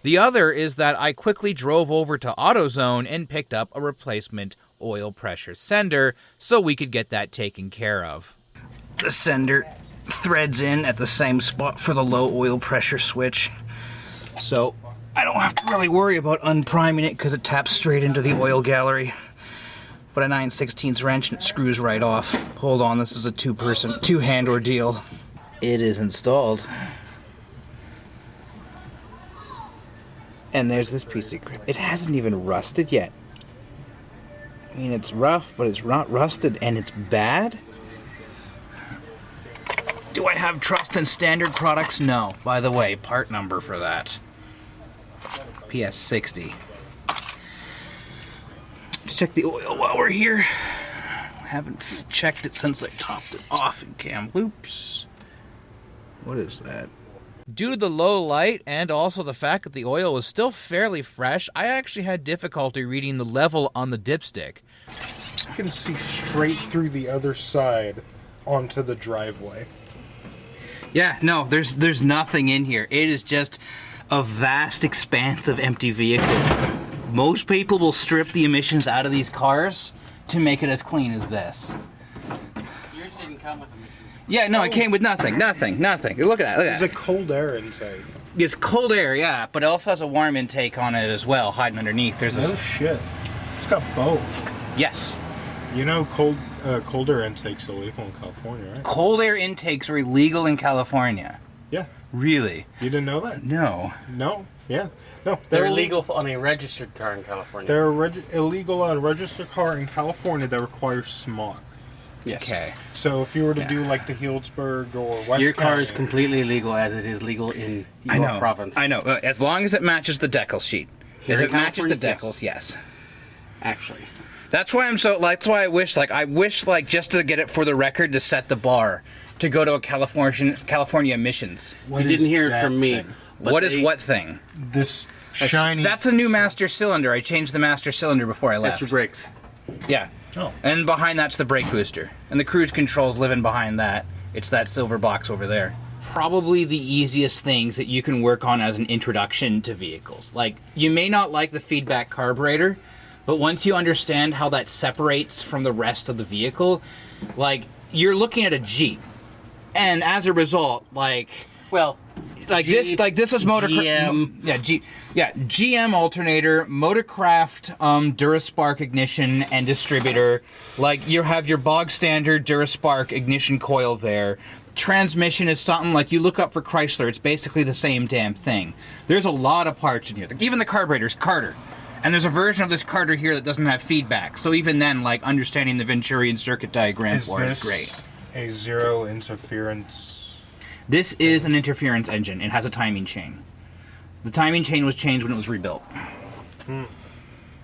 The other is that I quickly drove over to AutoZone and picked up a replacement oil pressure sender so we could get that taken care of. The sender threads in at the same spot for the low oil pressure switch, so I don't have to really worry about unpriming it because it taps straight into the oil gallery. But a 9/16 wrench and it screws right off. Hold on, this is a two-hand ordeal. It is installed. And there's this piece of grip. It hasn't even rusted yet. I mean, it's rough, but it's not rusted, and it's bad? Do I have trust in standard products? No. By the way, part number for that. PS60. Let's check the oil while we're here. Haven't checked it since I topped it off in Kamloops. What is that? Due to the low light and also the fact that the oil was still fairly fresh, I actually had difficulty reading the level on the dipstick. You can see straight through the other side onto the driveway. Yeah, no, there's nothing in here. It is just a vast expanse of empty vehicle. Most people will strip the emissions out of these cars to make it as clean as this. Yours didn't come with emissions. Yeah, no, it came with nothing. Look at that, look at There's that. a cold air intake. It's cold air, yeah, but it also has a warm intake on it as well, hiding underneath. There's No a... shit. It's got both. Yes. You know, cold air intake's illegal in California, right? Cold air intakes are illegal in California. Yeah. Really? You didn't know that? No. No. Yeah. No. They're illegal on a registered car in California. They're illegal on a registered car in California that requires smog. Yes. Okay. So if you were to Yeah. do like the Healdsburg or West Your car County, is completely illegal as it is legal in your province. I know. As long as it matches the decal sheet. Here As in it matches the California, decals, yes. Actually. That's why that's why I wish just to get it for the record to set the bar to go to a California emissions. What You didn't is hear it that from me. thing? but What is they- what thing? This shiny. That's a new master cylinder. I changed the master cylinder before I That's left. your brakes. Yeah. Oh. And behind that's the brake booster. And the cruise control's living behind that. It's that silver box over there. Probably the easiest things that you can work on as an introduction to vehicles. Like, you may not like the feedback carburetor, but once you understand how that separates from the rest of the vehicle, like, you're looking at a Jeep. And as a result, Well, Jeep, this is GM. GM alternator, Motorcraft Duraspark ignition and distributor. Like, you have your bog standard Duraspark ignition coil there. Transmission is something like you look up for Chrysler, it's basically the same damn thing. There's a lot of parts in here. Even the carburetor's Carter. And there's a version of this Carter here that doesn't have feedback. So even then, like, understanding the Venturian circuit diagram for it is great. A zero interference? This is an interference engine. It has a timing chain. The timing chain was changed when it was rebuilt.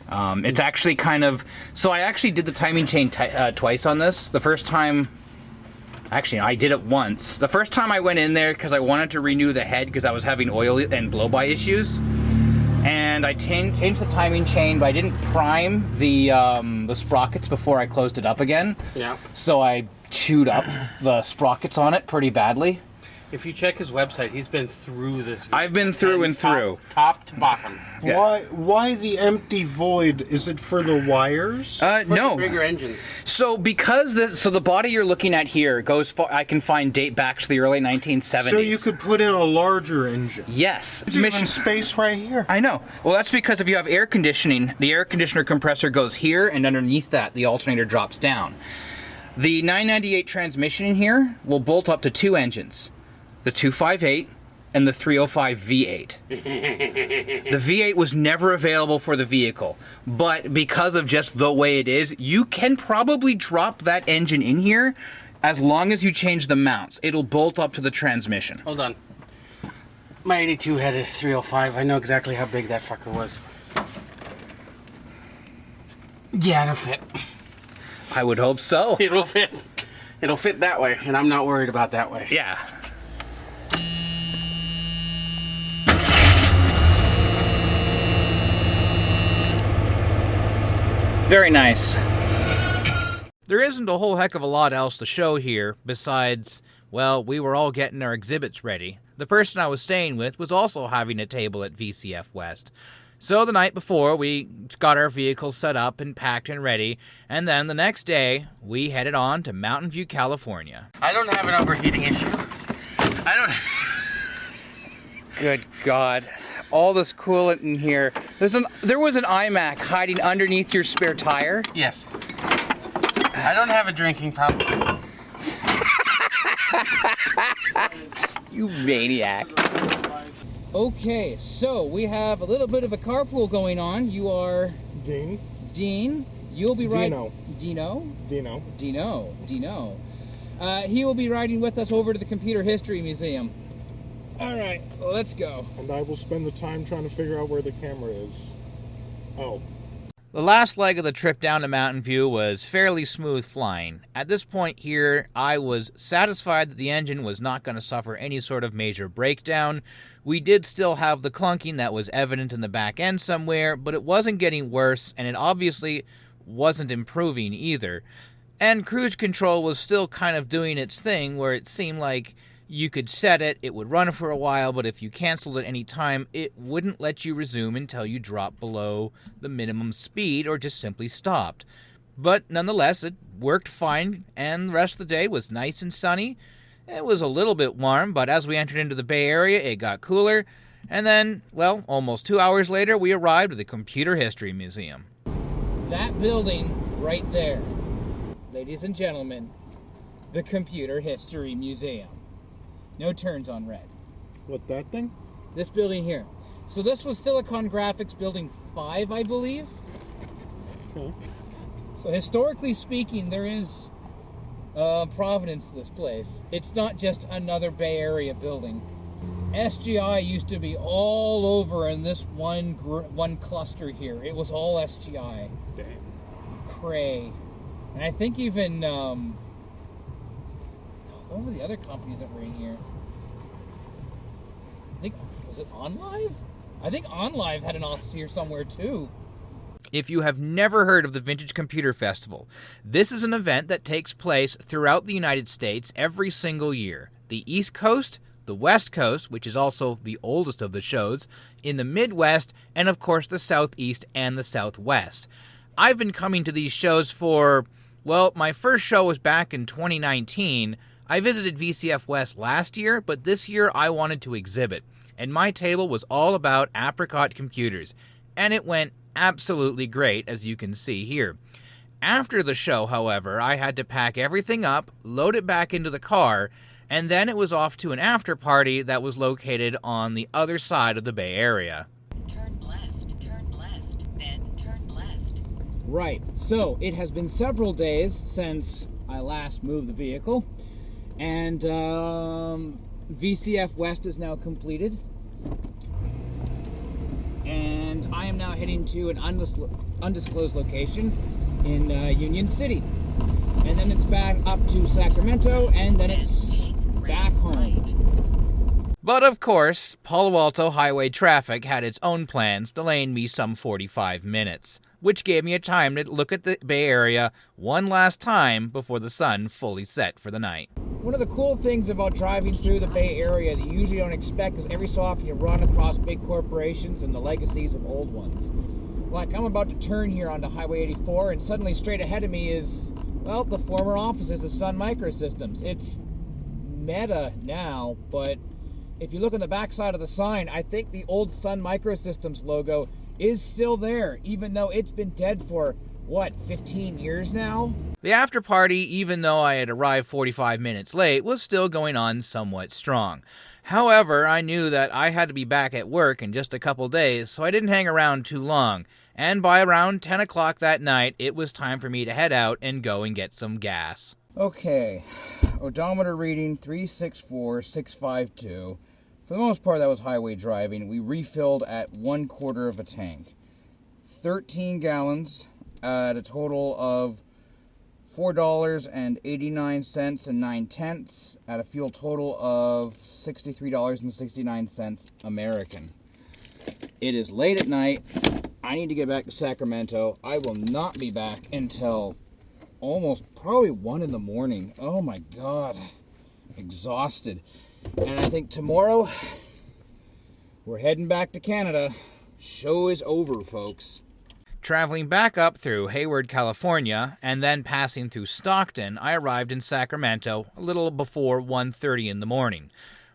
It's actually kind of... So I actually did the timing chain twice on this. The first time... Actually, I did it once. The first time I went in there because I wanted to renew the head because I was having oil and blow-by issues. And I changed the timing chain, but I didn't prime the sprockets before I closed it up again. Yeah. So I chewed up the sprockets on it pretty badly. If you check his website, he's been through this. I've been through and through. Top to bottom. Yeah. Why the empty void? Is it for the wires? For No. the bigger engines. So because the body you're looking at here goes far, I can find date back to the early 1970s. So you could put in a larger engine. Yes. There's even space right here. I know. Well, that's because if you have air conditioning, the air conditioner compressor goes here, and underneath that, the alternator drops down. The 998 transmission in here will bolt up to two engines, the 258 and the 305 V8. The V8 was never available for the vehicle, but because of just the way it is, you can probably drop that engine in here as long as you change the mounts. It'll bolt up to the transmission. Hold on. My 82 had a 305. I know exactly how big that fucker was. Yeah, it'll fit. I would hope so. It'll fit. It'll fit that way, and I'm not worried about that way. Yeah. Very nice. There isn't a whole heck of a lot else to show here besides, well, we were all getting our exhibits ready. The person I was staying with was also having a table at VCF West. So the night before, we got our vehicles set up and packed and ready, and then the next day, we headed on to Mountain View, California. I don't have an overheating issue. I don't. Good God. All this coolant in here. There was an iMac hiding underneath your spare tire. Yes. I don't have a drinking problem. You maniac. Okay, so we have a little bit of a carpool going on. You are Dean. You'll be riding. Dino. He will be riding with us over to the Computer History Museum. All right, let's go. And I will spend the time trying to figure out where the camera is. Oh. The last leg of the trip down to Mountain View was fairly smooth flying. At this point here, I was satisfied that the engine was not going to suffer any sort of major breakdown. We did still have the clunking that was evident in the back end somewhere, but it wasn't getting worse, and it obviously wasn't improving either. And cruise control was still kind of doing its thing, where it seemed like you could set it, it would run for a while, but if you canceled at any time, it wouldn't let you resume until you dropped below the minimum speed or just simply stopped. But nonetheless, it worked fine, and the rest of the day was nice and sunny. It was a little bit warm, but as we entered into the Bay Area, it got cooler. And then, well, almost 2 hours later, we arrived at the Computer History Museum. That building right there, ladies and gentlemen, the Computer History Museum. No turns on red. What, that thing? This building here. So this was Silicon Graphics Building 5, I believe. Okay. So historically speaking, there is provenance to this place. It's not just another Bay Area building. SGI used to be all over in this one cluster here. It was all SGI. Damn. Cray. And I think even... what were the other companies that were in here? Was it OnLive? I think OnLive had an office here somewhere too. If you have never heard of the Vintage Computer Festival, this is an event that takes place throughout the United States every single year. The East Coast, the West Coast, which is also the oldest of the shows, in the Midwest, and of course the Southeast and the Southwest. I've been coming to these shows for, well, my first show was back in 2019. I visited VCF West last year, but this year I wanted to exhibit, and my table was all about apricot computers, and it went absolutely great, as you can see here. After the show, however, I had to pack everything up, load it back into the car, and then it was off to an after party that was located on the other side of the Bay Area. Turn left, then turn left. Right, so it has been several days since I last moved the vehicle. And VCF West is now completed. And I am now heading to an undisclosed location in Union City. And then it's back up to Sacramento, and then it's back home. But of course, Palo Alto highway traffic had its own plans, delaying me some 45 minutes, which gave me a time to look at the Bay Area one last time before the sun fully set for the night. One of the cool things about driving through the Bay Area that you usually don't expect is every so often you run across big corporations and the legacies of old ones. Like, I'm about to turn here onto Highway 84, and suddenly straight ahead of me is, well, the former offices of Sun Microsystems. It's meta now, but if you look on the backside of the sign, I think the old Sun Microsystems logo is still there, even though it's been dead for, 15 years now? The after party, even though I had arrived 45 minutes late, was still going on somewhat strong. However, I knew that I had to be back at work in just a couple days, so I didn't hang around too long. And by around 10 o'clock that night, it was time for me to head out and go and get some gas. Okay, odometer reading 364,652. For the most part, that was highway driving. We refilled at 1/4 of a tank. 13 gallons at a total of $4.89 and 9/10 at a fuel total of $63.69 American. It is late at night. I need to get back to Sacramento. I will not be back until probably 1 in the morning. Oh my God. Exhausted. And I think tomorrow we're heading back to Canada. Show is over, folks. Traveling back up through Hayward, California, and then passing through Stockton, I arrived in Sacramento a little before 1:30 in the morning.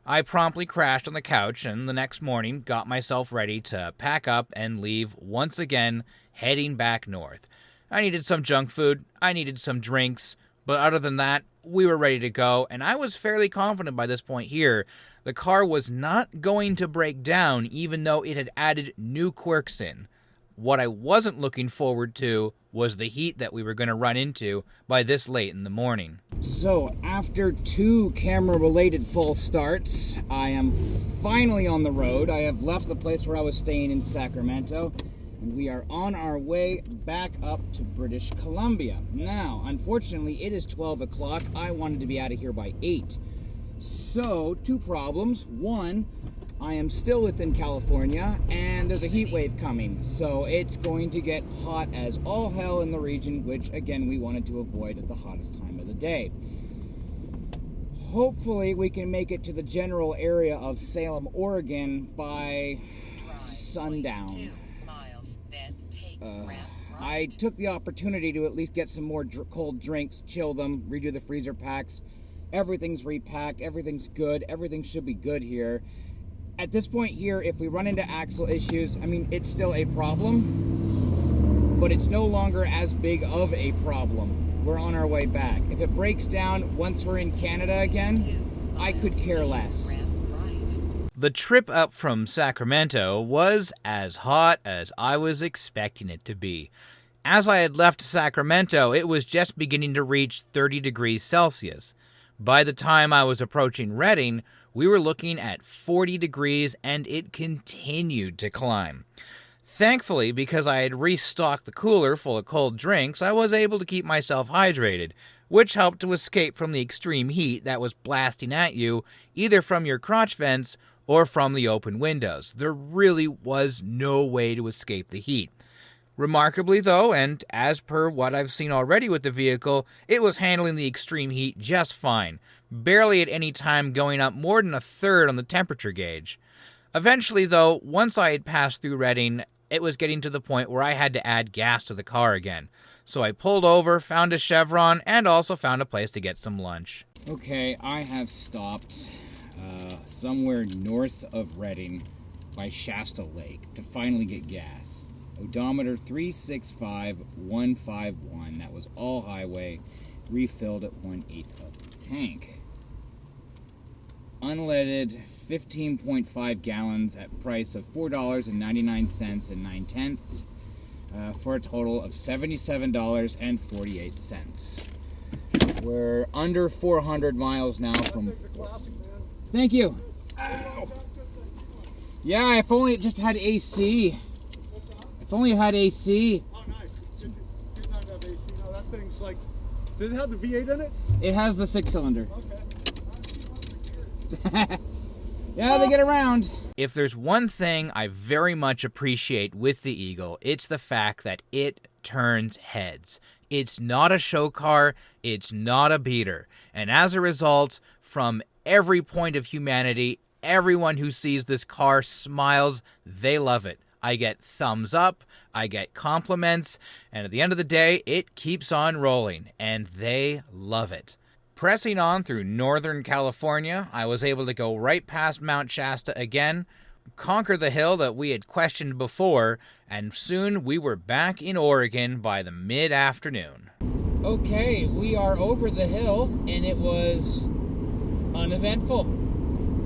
I promptly crashed on the couch and the next morning got myself ready to pack up and leave once again, heading back north. I needed some junk food, I needed some drinks, but other than that, we were ready to go, and I was fairly confident by this point here the car was not going to break down even though it had added new quirks in. What I wasn't looking forward to was the heat that we were going to run into by this late in the morning. So, after 2 camera-related false starts, I am finally on the road. I have left the place where I was staying in Sacramento, and we are on our way back up to British Columbia. Now, unfortunately, it is 12 o'clock. I wanted to be out of here by 8. So, 2 problems. 1, I am still within California, and there's a heat wave coming. So, it's going to get hot as all hell in the region, which, again, we wanted to avoid at the hottest time of the day. Hopefully, we can make it to the general area of Salem, Oregon by sundown. I took the opportunity to at least get some more cold drinks, chill them, redo the freezer packs. Everything's repacked, everything's good, everything should be good here. At this point here, if we run into axle issues, I mean, it's still a problem, but it's no longer as big of a problem. We're on our way back. If it breaks down once we're in Canada again, I could care less. The trip up from Sacramento was as hot as I was expecting it to be. As I had left Sacramento, it was just beginning to reach 30 degrees Celsius. By the time I was approaching Redding, we were looking at 40 degrees and it continued to climb. Thankfully, because I had restocked the cooler full of cold drinks, I was able to keep myself hydrated, which helped to escape from the extreme heat that was blasting at you, either from your crotch vents or from the open windows. There really was no way to escape the heat. Remarkably though, and as per what I've seen already with the vehicle, it was handling the extreme heat just fine, barely at any time going up more than a third on the temperature gauge. Eventually though, once I had passed through Redding, it was getting to the point where I had to add gas to the car again. So I pulled over, found a Chevron, and also found a place to get some lunch. Okay, I have stopped somewhere north of Redding by Shasta Lake to finally get gas. Odometer 365151. That was all highway. Refilled at 1/8 of the tank. Unleaded 15.5 gallons at price of $4.99 and 9/10 for a total of $77.48. We're under 400 miles now from... Thank you. Ow. Yeah, if only it just had AC. If only it had AC. Oh, nice. It does not have AC. No, that thing's like... Does it have the V8 in it? It has the 6-cylinder. Okay. Yeah, they get around. If there's one thing I very much appreciate with the Eagle, it's the fact that it turns heads. It's not a show car, it's not a beater. And as a result, from every point of humanity, everyone who sees this car smiles, they love it. I get thumbs up, I get compliments, and at the end of the day, it keeps on rolling, and they love it. Pressing on through Northern California, I was able to go right past Mount Shasta again, conquer the hill that we had questioned before, and soon we were back in Oregon by the mid-afternoon. Okay, we are over the hill, and it was uneventful.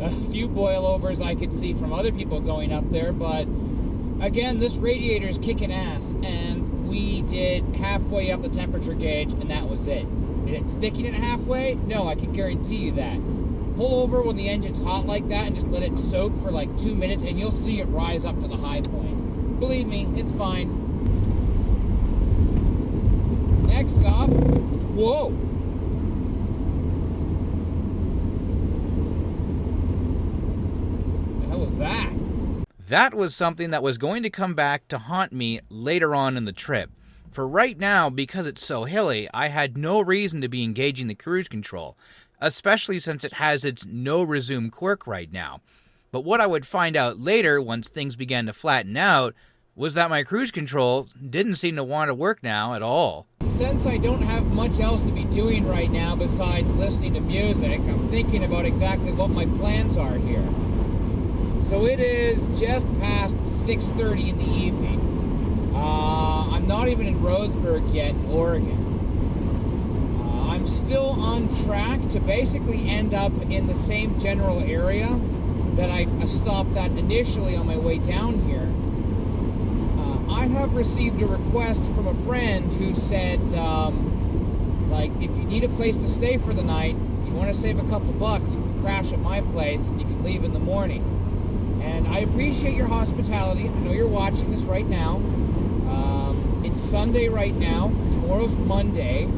A few boilovers I could see from other people going up there, but again, this radiator's kicking ass, and we did halfway up the temperature gauge, and that was it. Is it sticking it halfway? No, I can guarantee you that. Pull over when the engine's hot like that and just let it soak for like 2 minutes, and you'll see it rise up to the high point. Believe me, it's fine. Next stop. Whoa! What the hell was that? That was something that was going to come back to haunt me later on in the trip. For right now, because it's so hilly, I had no reason to be engaging the cruise control, especially since it has its no resume quirk right now. But what I would find out later, once things began to flatten out, was that my cruise control didn't seem to want to work now at all. Since I don't have much else to be doing right now besides listening to music, I'm thinking about exactly what my plans are here. So it is just past 6:30 in the evening. I'm not even in Roseburg yet, Oregon. I'm still on track to basically end up in the same general area that I stopped at initially on my way down here. I have received a request from a friend who said, like, if you need a place to stay for the night, you want to save a couple bucks, you can crash at my place and you can leave in the morning. And I appreciate your hospitality. I know you're watching this right now. It's Sunday right now. Tomorrow's Monday.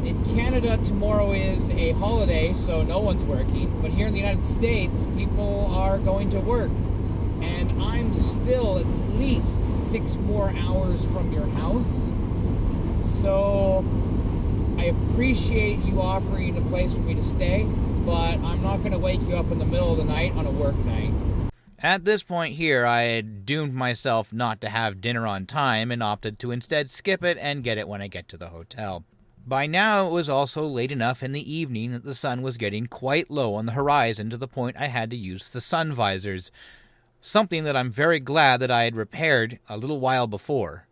In Canada, tomorrow is a holiday, so no one's working. But here in the United States, people are going to work. And I'm still at least 6 more hours from your house. So I appreciate you offering a place for me to stay, but I'm not going to wake you up in the middle of the night on a work night. At this point here, I had doomed myself not to have dinner on time and opted to instead skip it and get it when I get to the hotel. By now, it was also late enough in the evening that the sun was getting quite low on the horizon to the point I had to use the sun visors, something that I'm very glad that I had repaired a little while before.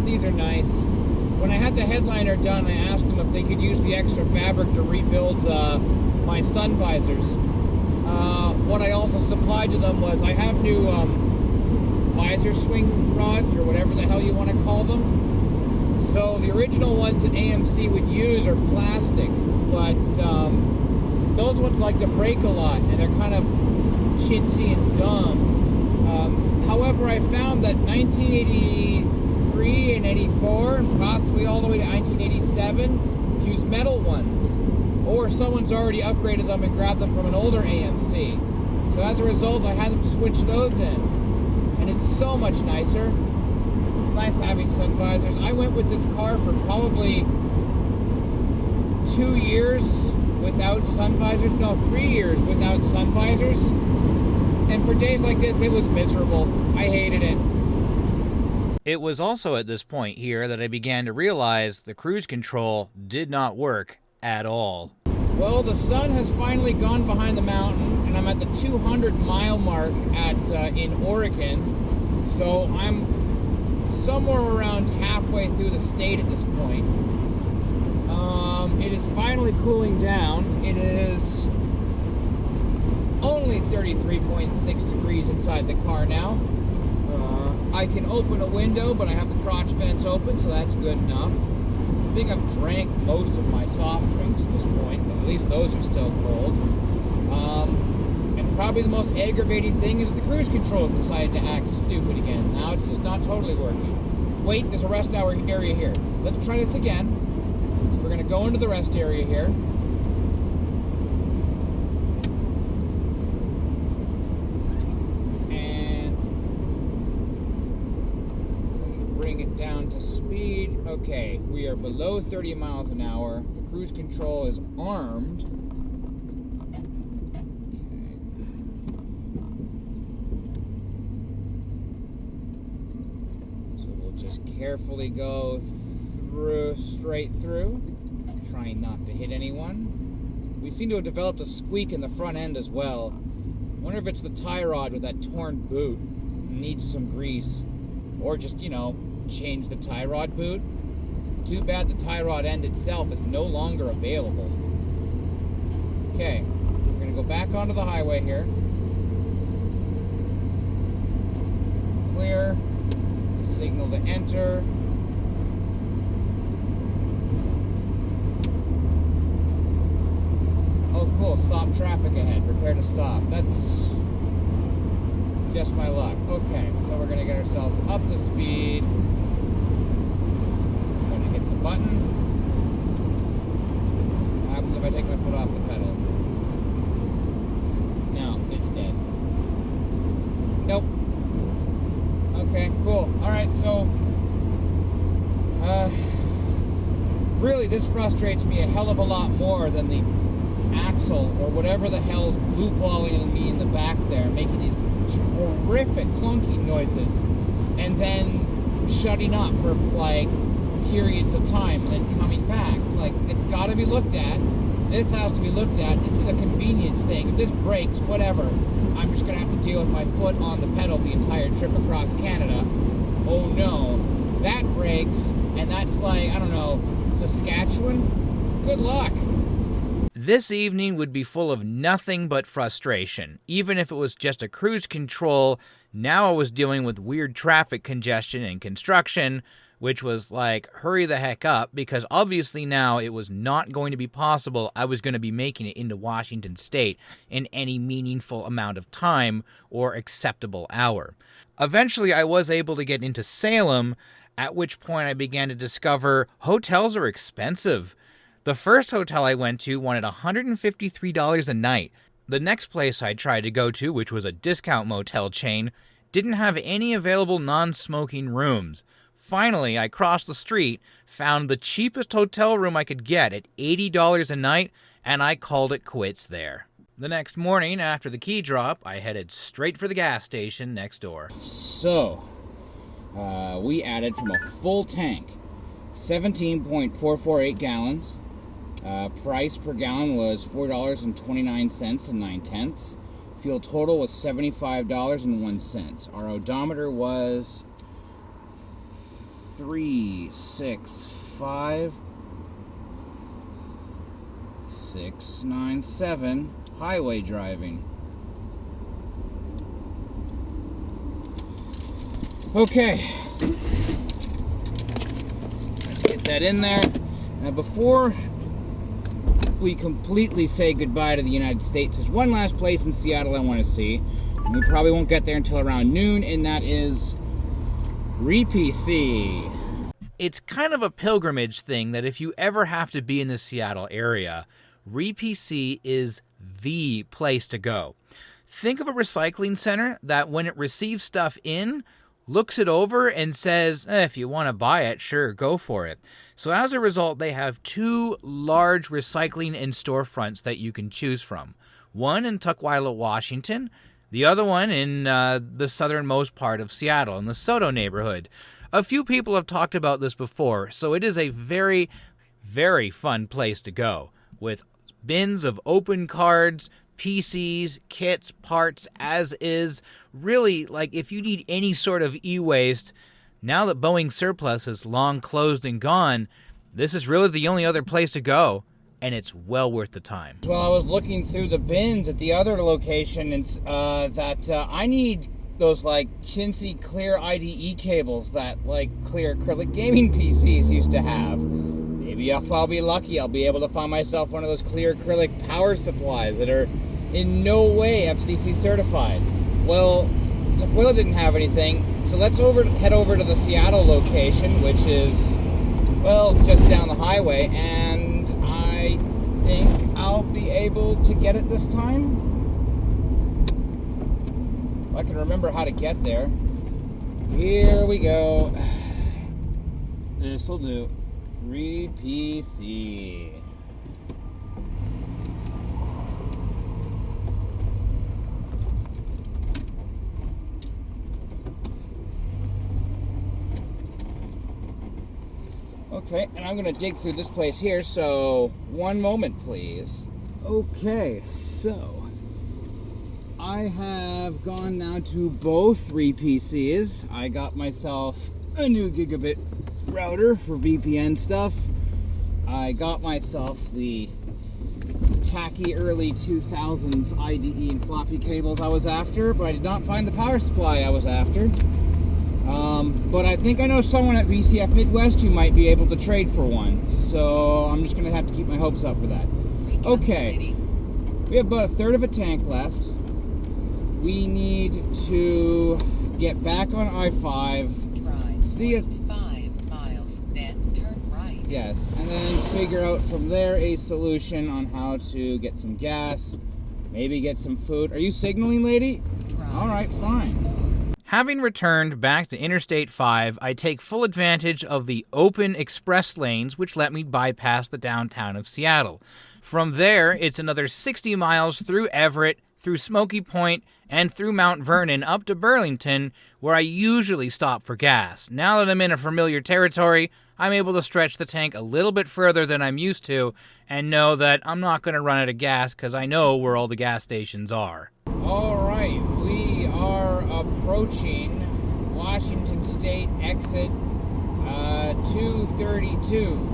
These are nice. When I had the headliner done, I asked them if they could use the extra fabric to rebuild my sun visors. What I also supplied to them was I have new visor swing rods, or whatever the hell you want to call them. So the original ones that AMC would use are plastic, but those ones like to break a lot, and they're kind of chintzy and dumb. However, I found that 1983 and 84, and possibly all the way to 1987, use metal ones. Or someone's already upgraded them and grabbed them from an older AMC. So as a result, I had them switch those in. And it's so much nicer. It's nice having sun visors. I went with this car for probably 2 years without sun visors. No, 3 years without sun visors. And for days like this, it was miserable. I hated it. It was also at this point here that I began to realize the cruise control did not work at all. Well, the sun has finally gone behind the mountain, and I'm at the 200-mile mark in Oregon. So I'm somewhere around halfway through the state at this point. It is finally cooling down. It is only 33.6 degrees inside the car now. I can open a window, but I have the crotch vents open, so that's good enough. I think I've drank most of my soft drinks at this point, but at least those are still cold. And probably the most aggravating thing is that the cruise controls decided to act stupid again. Now it's just not totally working. Wait, there's a rest area here. Let's try this again. So we're going to go into the rest area here. It down to speed. Okay, we are below 30 miles an hour. The cruise control is armed. Okay. So we'll just carefully go straight through, trying not to hit anyone. We seem to have developed a squeak in the front end as well. I wonder if it's the tie rod with that torn boot. It needs some grease. Or just, change the tie rod boot. Too bad the tie rod end itself is no longer available. Okay, we're going to go back onto the highway here. Clear. Signal to enter. Oh, cool. Stop traffic ahead. Prepare to stop. That's just my luck. Okay, so we're going to get ourselves up to speed. I'm going to hit the button. What happens if I take my foot off the pedal? No, it's dead. Nope. Okay, cool. Alright, so really this frustrates me a hell of a lot more than the axle or whatever the hell's blue balling me in the back there, making these horrific clunking noises and then shutting up for like periods of time and then coming back. Like, it's got to be looked at. This has to be looked at. This is a convenience thing. If this breaks, whatever, I'm just going to have to deal with my foot on the pedal the entire trip across Canada. oh no, that breaks, and that's like, I don't know, Saskatchewan? Good luck. This evening would be full of nothing but frustration. Even if it was just a cruise control, now I was dealing with weird traffic congestion and construction, which was like, hurry the heck up, because obviously now it was not going to be possible I was going to be making it into Washington State in any meaningful amount of time or acceptable hour. Eventually, I was able to get into Salem, at which point I began to discover hotels are expensive. The first hotel I went to wanted $153 a night. The next place I tried to go to, which was a discount motel chain, didn't have any available non-smoking rooms. Finally, I crossed the street, found the cheapest hotel room I could get at $80 a night, and I called it quits there. The next morning, after the key drop, I headed straight for the gas station next door. So, we added from a full tank, 17.448 gallons. Price per gallon was $4.29 and 9 cents. Fuel total was $75.01. Our odometer was 365,697. Highway driving. Okay. Let's get that in there. Now, before we completely say goodbye to the United States, there's one last place in Seattle I want to see, and we probably won't get there until around noon, and that is REPC. It's kind of a pilgrimage thing that if you ever have to be in the Seattle area, REPC is the place to go. Think of a recycling center that when it receives stuff in, looks it over and says, if you want to buy it, sure, go for it. So as a result, they have two large recycling and storefronts that you can choose from. One in Tukwila, Washington, the other one in the southernmost part of Seattle, in the Soto neighborhood. A few people have talked about this before, so it is a very, very fun place to go, with bins of open cards, PCs, kits, parts, as is. Really, like, if you need any sort of e-waste, now that Boeing Surplus is long closed and gone, this is really the only other place to go, and it's well worth the time. Well, I was looking through the bins at the other location, and I need those, like, chintzy clear IDE cables that, like, clear acrylic gaming PCs used to have. Maybe if I'll be lucky, I'll be able to find myself one of those clear acrylic power supplies that are in no way FCC certified. Well, Tukwila didn't have anything, so let's head over to the Seattle location, which is, well, just down the highway, and I think I'll be able to get it this time. If I can remember how to get there. Here we go. This'll do. REPC. Okay, and I'm gonna dig through this place here, so one moment, please. Okay, so I have gone now to both REPCs. I got myself a new gigabit router for VPN stuff. I got myself the tacky early 2000s IDE and floppy cables I was after, but I did not find the power supply I was after. But I think I know someone at VCF Midwest who might be able to trade for one, so I'm just going to have to keep my hopes up for that. Okay, we have about a third of a tank left. We need to get back on I-5. Drive 5 miles, then turn right. Yes, and then figure out from there a solution on how to get some gas, maybe get some food. Are you signaling, lady? All right, fine. Having returned back to Interstate 5, I take full advantage of the open express lanes which let me bypass the downtown of Seattle. From there, it's another 60 miles through Everett, through Smoky Point, and through Mount Vernon up to Burlington, where I usually stop for gas. Now that I'm in a familiar territory, I'm able to stretch the tank a little bit further than I'm used to and know that I'm not going to run out of gas because I know where all the gas stations are. All right, we are approaching Washington interstate exit 232.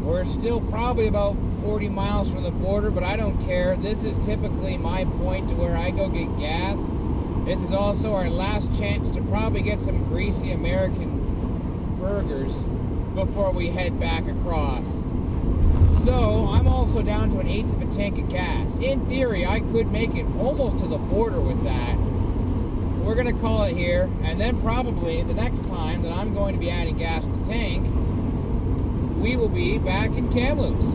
We're still probably about 40 miles from the border, but I don't care. This is typically my point to where I go get gas. This is also our last chance to probably get some greasy American burgers before we head back across. So I'm also down to an eighth of a tank of gas. In theory, I could make it almost to the border with that. We're going to call it here, and then probably the next time that I'm going to be adding gas to the tank, we will be back in Kamloops.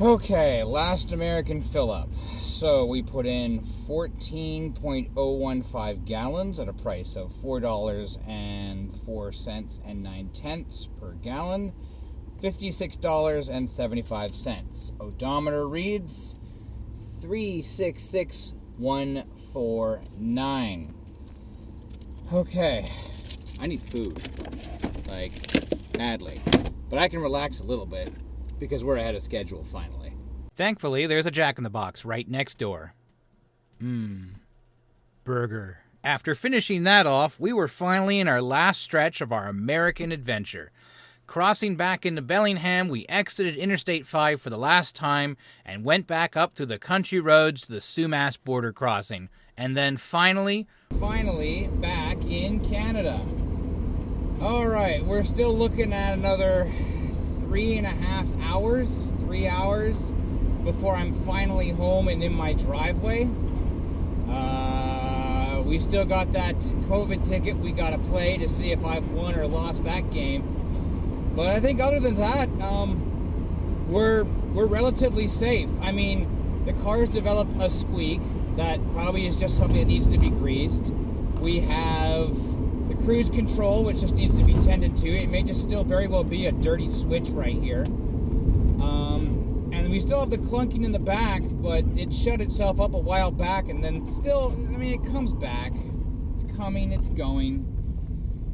Okay, last American fill-up. So we put in 14.015 gallons at a price of $4.04.09 per gallon, $56.75. Odometer reads 366,149. Okay, I need food, like, badly. But I can relax a little bit because we're ahead of schedule finally. Thankfully, there's a Jack in the Box right next door. Burger. After finishing that off, we were finally in our last stretch of our American adventure. Crossing back into Bellingham, we exited Interstate 5 for the last time and went back up through the country roads to the Sumas border crossing. And then finally back in Canada. Alright, we're still looking at another 3 hours before I'm finally home and in my driveway. We still got that COVID ticket we gotta play to see if I've won or lost that game. But I think other than that, we're relatively safe. I mean, the car's developed a squeak that probably is just something that needs to be greased. We have the cruise control, which just needs to be tended to. It may just still very well be a dirty switch right here. And we still have the clunking in the back, but it shut itself up a while back, and then still, I mean, it comes back. It's coming, it's going.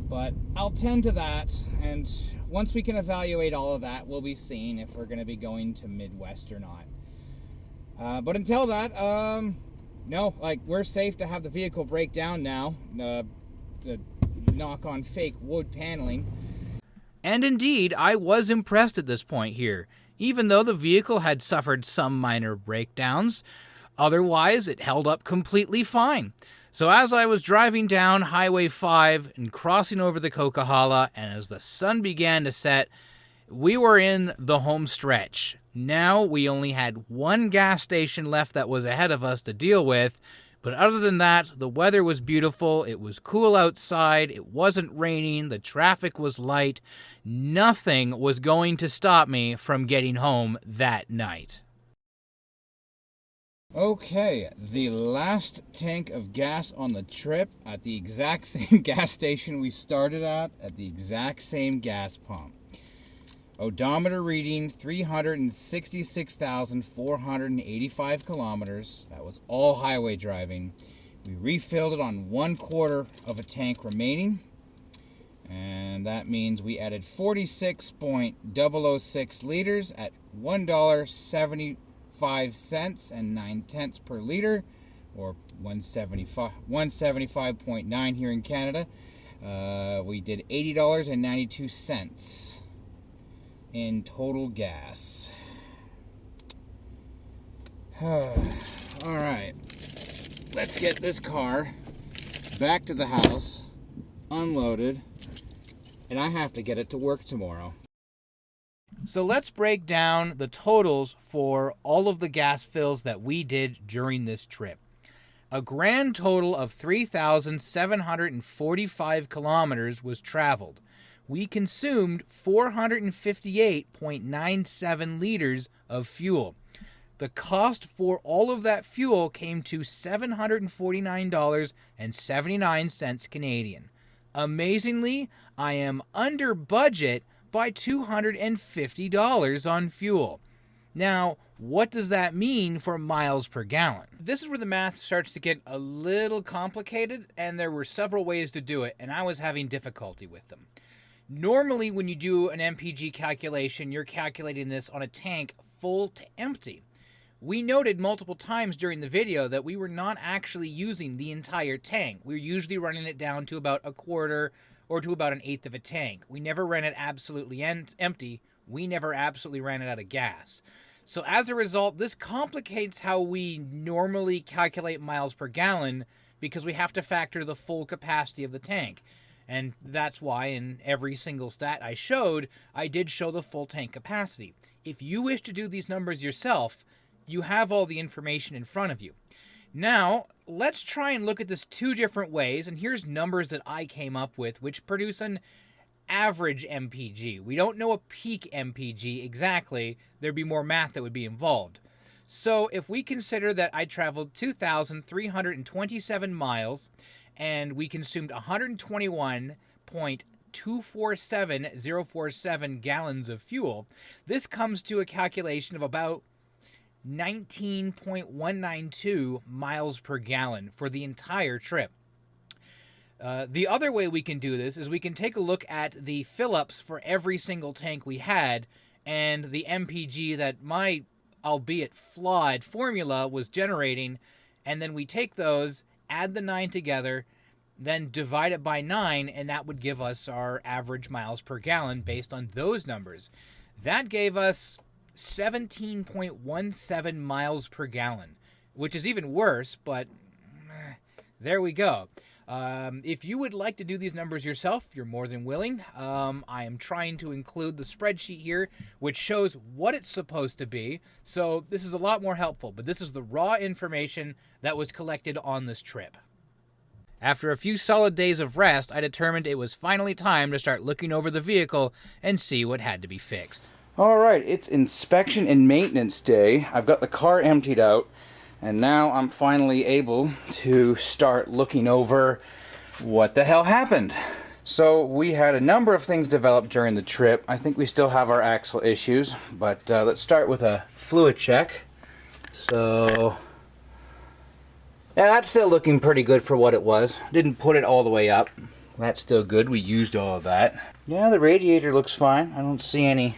But I'll tend to that, and once we can evaluate all of that, we'll be seeing if we're going to be going to Midwest or not. But until that, no, like, we're safe to have the vehicle break down now. The knock on fake wood paneling. And indeed, I was impressed at this point here. Even though the vehicle had suffered some minor breakdowns, otherwise it held up completely fine. So as I was driving down Highway 5 and crossing over the Coquihalla, and as the sun began to set, we were in the home stretch. Now we only had one gas station left that was ahead of us to deal with, but other than that, the weather was beautiful, it was cool outside, it wasn't raining, the traffic was light. Nothing was going to stop me from getting home that night. Okay, the last tank of gas on the trip at the exact same gas station we started at the exact same gas pump. Odometer reading 366,485 kilometers. That was all highway driving. We refilled it on 1/4 of a tank remaining. And that means we added 46.006 liters at $1.75.09 per liter, or 175.9 here in Canada. We did $80.92 in total gas. Alright, let's get this car back to the house, unloaded, and I have to get it to work tomorrow. So let's break down the totals for all of the gas fills that we did during this trip. A grand total of 3,745 kilometers was traveled. We consumed 458.97 liters of fuel. The cost for all of that fuel came to $749.79 Canadian. Amazingly, I am under budget by $250 on fuel. Now, what does that mean for miles per gallon? This is where the math starts to get a little complicated, and there were several ways to do it, and I was having difficulty with them. Normally, when you do an MPG calculation, you're calculating this on a tank full to empty. We noted multiple times during the video that we were not actually using the entire tank. We were usually running it down to about 1/4 or to about 1/8 of a tank. We never ran it absolutely empty. We never absolutely ran it out of gas. So as a result, this complicates how we normally calculate miles per gallon because we have to factor the full capacity of the tank. And that's why in every single stat I showed, I did show the full tank capacity. If you wish to do these numbers yourself, you have all the information in front of you. Now, let's try and look at this two different ways, and here's numbers that I came up with, which produce an average MPG. We don't know a peak MPG exactly. There'd be more math that would be involved. So if we consider that I traveled 2,327 miles, and we consumed 121.247047 gallons of fuel, this comes to a calculation of about 19.192 miles per gallon for the entire trip. The other way we can do this is we can take a look at the fill-ups for every single tank we had and the MPG that my, albeit flawed, formula was generating, and then we take those, add the 9 together, then divide it by 9, and that would give us our average miles per gallon based on those numbers. That gave us 17.17 miles per gallon, which is even worse, but there we go. If you would like to do these numbers yourself, you're more than willing. I am trying to include the spreadsheet here, which shows what it's supposed to be, so this is a lot more helpful, but this is the raw information that was collected on this trip. After a few solid days of rest, I determined it was finally time to start looking over the vehicle and see what had to be fixed. All right, it's inspection and maintenance day. I've got the car emptied out, and now I'm finally able to start looking over what the hell happened. So we had a number of things develop during the trip. I think we still have our axle issues, but let's start with a fluid check. So yeah, that's still looking pretty good for what it was. Didn't put it all the way up. That's still good. We used all of that. Yeah, the radiator looks fine. I don't see any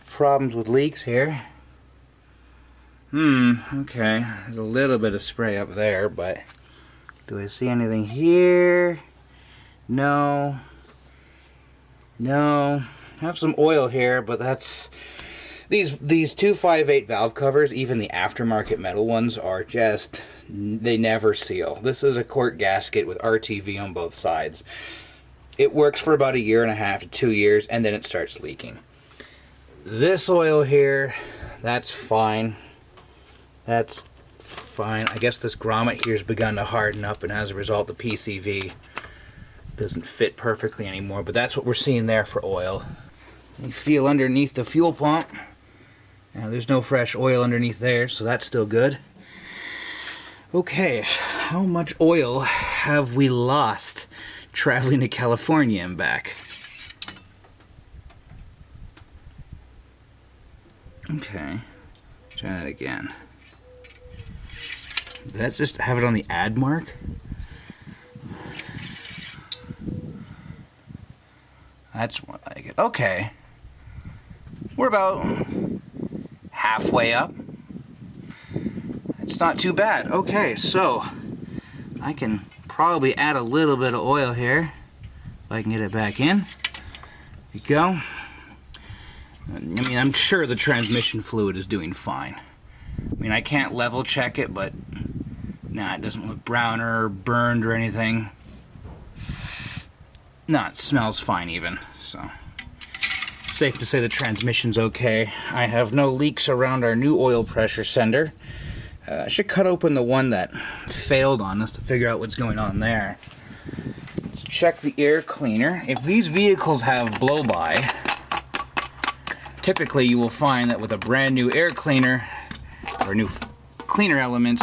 problems with leaks here. Okay. There's a little bit of spray up there, but do I see anything here? No. No. I have some oil here, but that's these 258 valve covers, even the aftermarket metal ones, are just, they never seal. This is a quart gasket with RTV on both sides. It works for about 1.5 to 2 years, and then it starts leaking. This oil here, that's fine. That's fine. I guess this grommet here has begun to harden up, and as a result the PCV doesn't fit perfectly anymore, but that's what we're seeing there for oil. You feel underneath the fuel pump. Now there's no fresh oil underneath there, so that's still good. Okay, how much oil have we lost traveling to California and back? Okay, try that again. Let's just have it on the add mark. That's more like it. Okay. We're about halfway up. It's not too bad. Okay, so I can probably add a little bit of oil here if I can get it back in. There we go. I mean, I'm sure the transmission fluid is doing fine. I mean, I can't level check it, but nah, it doesn't look brown or burned or anything. Nah, it smells fine even, so safe to say the transmission's okay. I have no leaks around our new oil pressure sender. I should cut open the one that failed on us to figure out what's going on there. Let's check the air cleaner. If these vehicles have blow-by, typically you will find that with a brand new air cleaner or a new cleaner element,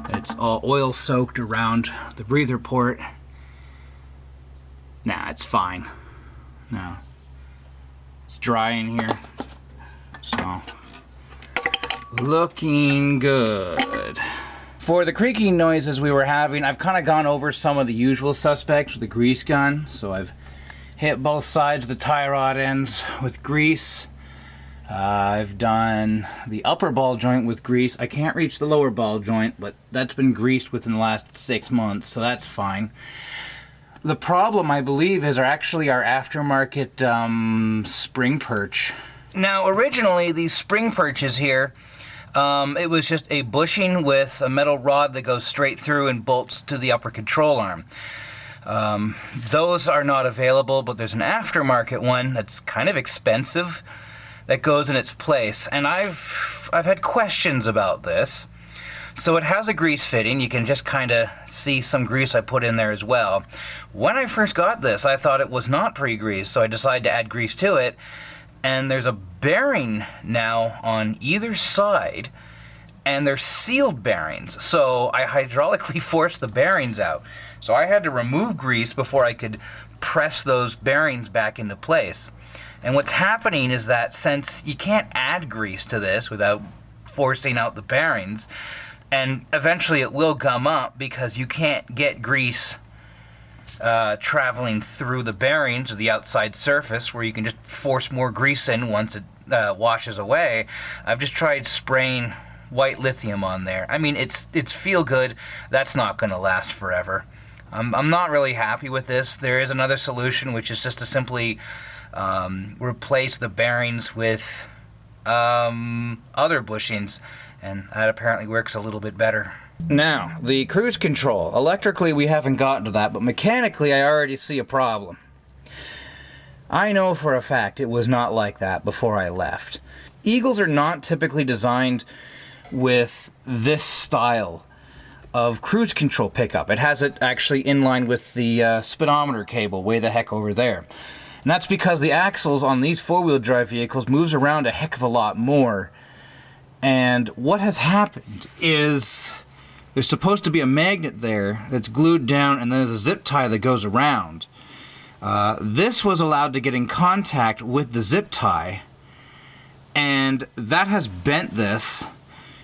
it's all oil soaked around the breather port. Nah, it's fine. No. It's dry in here. So, looking good. For the creaking noises we were having, I've kind of gone over some of the usual suspects with the grease gun. So I've hit both sides of the tie rod ends with grease. I've done the upper ball joint with grease. I can't reach the lower ball joint, but that's been greased within the last 6 months, so that's fine. The problem, I believe, is actually our aftermarket spring perch. Now, originally, these spring perches here, it was just a bushing with a metal rod that goes straight through and bolts to the upper control arm. Those are not available, but there's an aftermarket one that's kind of expensive that goes in its place. And I've had questions about this. So it has a grease fitting. You can just kind of see some grease I put in there as well. When I first got this, I thought it was not pre-greased, so I decided to add grease to it. And there's a bearing now on either side, and they're sealed bearings. So I hydraulically forced the bearings out. So I had to remove grease before I could press those bearings back into place. And what's happening is that since you can't add grease to this without forcing out the bearings, and eventually it will gum up because you can't get grease traveling through the bearings or the outside surface where you can just force more grease in once it washes away. I've just tried spraying white lithium on there. I mean, it's feel good. That's not going to last forever. I'm not really happy with this. There is another solution, which is just to simply replace the bearings with other bushings, and that apparently works a little bit better. Now, the cruise control. Electrically, we haven't gotten to that, but mechanically, I already see a problem. I know for a fact it was not like that before I left. Eagles are not typically designed with this style of cruise control pickup. It has it actually in line with the speedometer cable way the heck over there. And that's because the axles on these four-wheel drive vehicles moves around a heck of a lot more. And what has happened is there's supposed to be a magnet there that's glued down, and then there's a zip tie that goes around. This was allowed to get in contact with the zip tie, and that has bent this.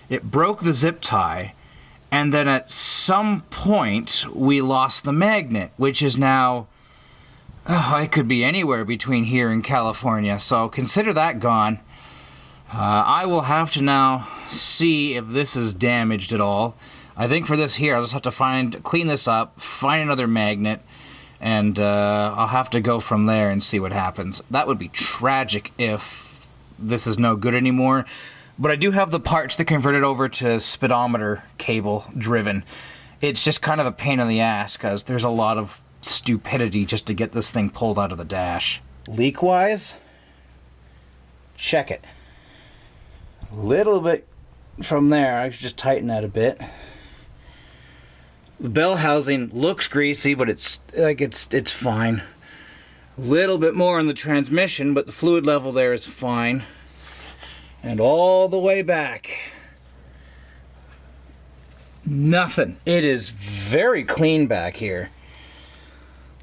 It broke the zip tie, and then at some point we lost the magnet, which is now, it could be anywhere between here and California, so consider that gone. I will have to now see if this is damaged at all. I think for this here, I'll just have to clean this up, find another magnet, and I'll have to go from there and see what happens. That would be tragic if this is no good anymore. But I do have the parts to convert it over to speedometer cable driven. It's just kind of a pain in the ass because there's a lot of stupidity just to get this thing pulled out of the dash. Leak-wise, check it. A little bit from there, I should just tighten that a bit. The bell housing looks greasy, but it's fine. A little bit more on the transmission, but the fluid level there is fine. And all the way back, nothing. It is very clean back here.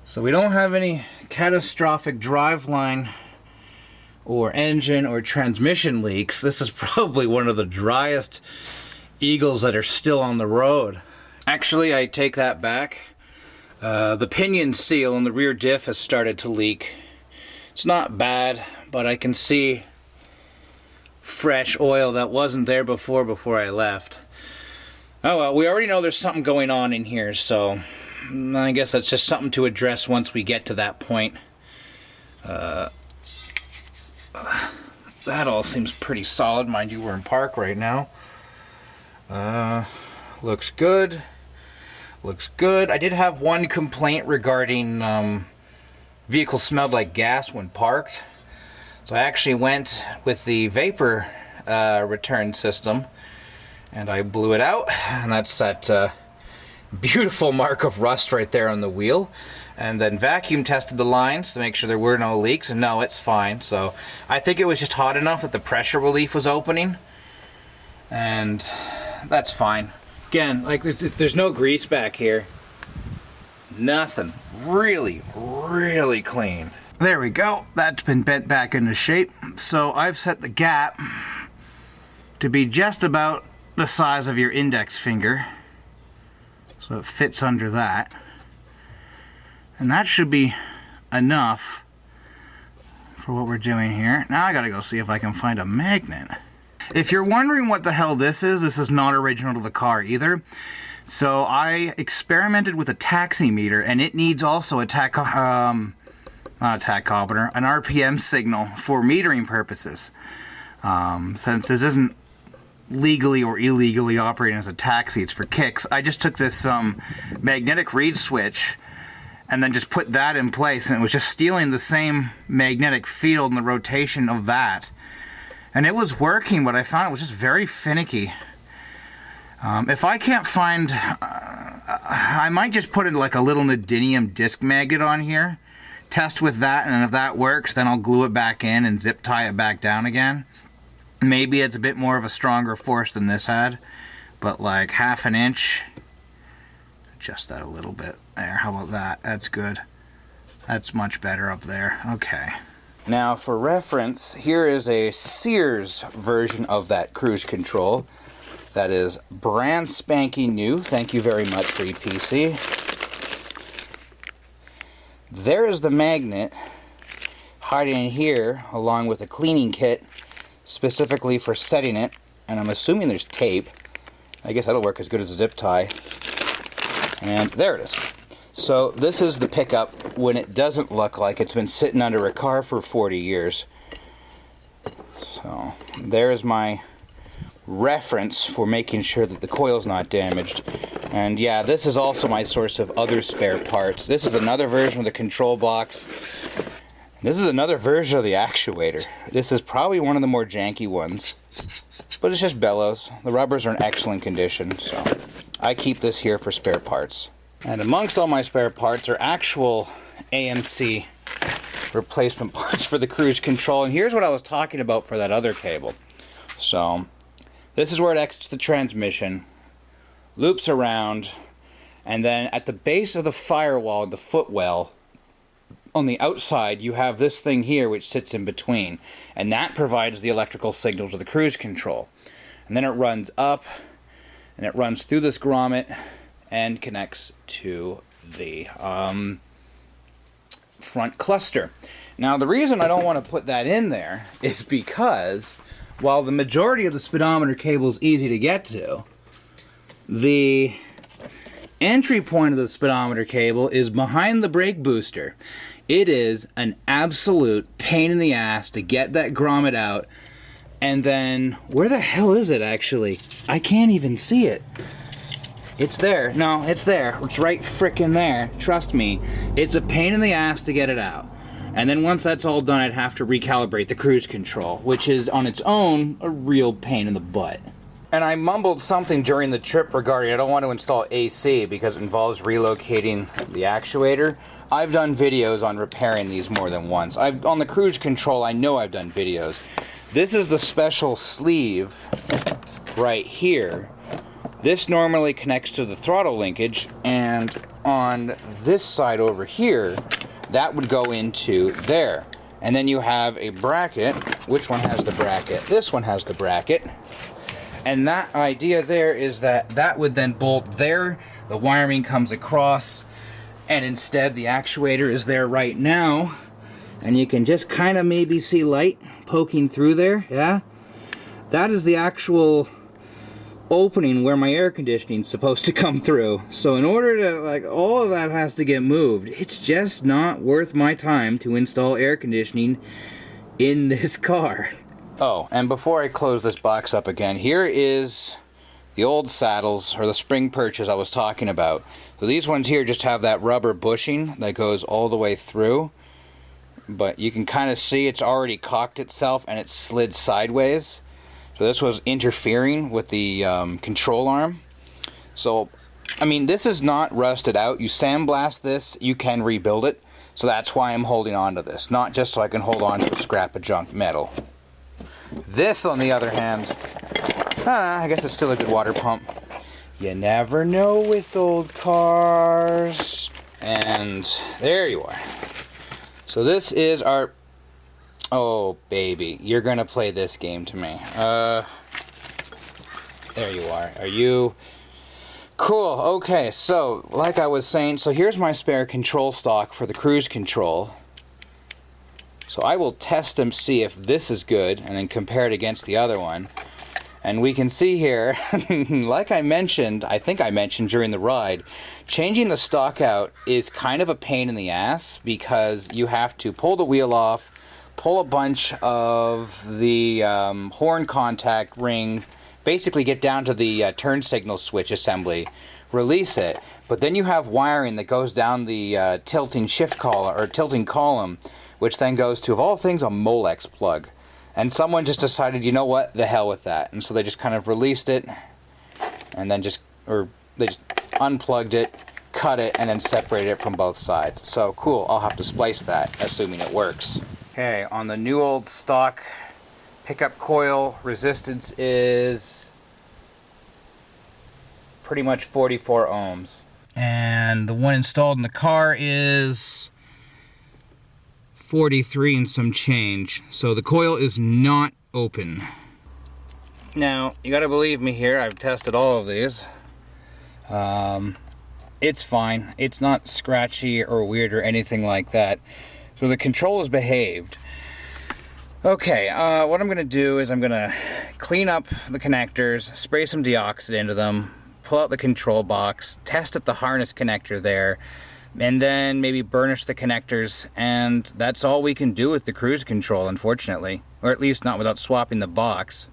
So we don't have any catastrophic driveline or engine or transmission leaks. This is probably one of the driest Eagles that are still on the road. Actually, I take that back. The pinion seal on the rear diff has started to leak. It's not bad, but I can see fresh oil that wasn't there before I left. Oh well, we already know there's something going on in here, so I guess that's just something to address once we get to that point. That all seems pretty solid. Mind you, we're in park right now. Looks good. Looks good. I did have one complaint regarding vehicle smelled like gas when parked. So I actually went with the vapor return system and I blew it out, and that's that beautiful mark of rust right there on the wheel. And then vacuum tested the lines to make sure there were no leaks, and no, it's fine. So I think it was just hot enough that the pressure relief was opening, and that's fine. Again, like there's no grease back here. Nothing. Really, really clean. There we go. That's been bent back into shape. So I've set the gap to be just about the size of your index finger. So it fits under that. And that should be enough for what we're doing here. Now I gotta go see if I can find a magnet. If you're wondering what the hell this is not original to the car either. So I experimented with a taximeter, and it needs also a not a tachometer, an RPM signal for metering purposes. Since this isn't legally or illegally operating as a taxi, it's for kicks, I just took this magnetic reed switch and then just put that in place, and it was just stealing the same magnetic field and the rotation of that. And it was working, but I found it was just very finicky. If I can't find, I might just put in like a little neodymium disc magnet on here, test with that, and if that works, then I'll glue it back in and zip tie it back down again. Maybe it's a bit more of a stronger force than this had, but like 1/2 inch, adjust that a little bit there. How about that? That's good. That's much better up there. Okay. Now for reference, here is a Sears version of that cruise control. That is brand spanking new. Thank you very much, Free PC. There is the magnet hiding in here along with a cleaning kit specifically for setting it. And I'm assuming there's tape. I guess that'll work as good as a zip tie. And there it is. So this is the pickup when it doesn't look like it's been sitting under a car for 40 years. So there's my reference for making sure that the coil's not damaged. And yeah, this is also my source of other spare parts. This is another version of the control box. This is another version of the actuator. This is probably one of the more janky ones, but it's just bellows. The rubbers are in excellent condition, so I keep this here for spare parts. And amongst all my spare parts are actual AMC replacement parts for the cruise control. And here's what I was talking about for that other cable. So this is where it exits the transmission, loops around, and then at the base of the firewall, the footwell, on the outside, you have this thing here which sits in between, and that provides the electrical signal to the cruise control. And then it runs up, and it runs through this grommet and connects to the front cluster. Now, the reason I don't want to put that in there is because while the majority of the speedometer cable is easy to get to, the entry point of the speedometer cable is behind the brake booster. It is an absolute pain in the ass to get that grommet out. And then, where the hell is it actually? I can't even see it. It's there. No, it's there. It's right frickin' there. Trust me. It's a pain in the ass to get it out. And then once that's all done, I'd have to recalibrate the cruise control, which is on its own a real pain in the butt. And I mumbled something during the trip regarding I don't want to install AC because it involves relocating the actuator. I've done videos on repairing these more than once. On the cruise control, I know I've done videos. This is the special sleeve right here. This normally connects to the throttle linkage, and on this side over here, that would go into there. And then you have a bracket. Which one has the bracket? This one has the bracket. And that idea there is that that would then bolt there. The wiring comes across, and instead the actuator is there right now. And you can just kind of maybe see light poking through there, yeah? That is the actual opening where my air conditioning is supposed to come through. So in order to, like, all of that has to get moved. It's just not worth my time to install air conditioning in this car. Oh, and before I close this box up again, here is the old saddles, or the spring perches I was talking about. So these ones here just have that rubber bushing that goes all the way through. But you can kind of see it's already cocked itself and it's slid sideways. So this was interfering with the control arm. So, I mean, this is not rusted out. You sandblast this, you can rebuild it. So that's why I'm holding on to this. Not just so I can hold on to a scrap of junk metal. This, on the other hand, I guess it's still a good water pump. You never know with old cars. And there you are. So this is our... Oh, baby. You're going to play this game to me. There you are. Are you... Cool. Okay, so, like I was saying, so here's my spare control stock for the cruise control. So I will test them, see if this is good, and then compare it against the other one. And we can see here, like I think I mentioned during the ride, changing the stock out is kind of a pain in the ass because you have to pull the wheel off, pull a bunch of the horn contact ring, basically get down to the turn signal switch assembly, release it, but then you have wiring that goes down the tilting shift collar or tilting column, which then goes to, of all things, a Molex plug. And someone just decided, you know what, the hell with that. And so they just kind of released it, and then they just unplugged it, cut it, and then separated it from both sides. So cool, I'll have to splice that, assuming it works. Okay, on the new old stock pickup coil, resistance is pretty much 44 ohms. And the one installed in the car is 43 and some change. So the coil is not open. Now, you gotta believe me here, I've tested all of these. It's fine. It's not scratchy or weird or anything like that. So the control has behaved. Okay, what I'm gonna do is I'm gonna clean up the connectors, spray some deoxit into them, pull out the control box, test at the harness connector there, and then maybe burnish the connectors, and that's all we can do with the cruise control, unfortunately. Or at least not without swapping the box.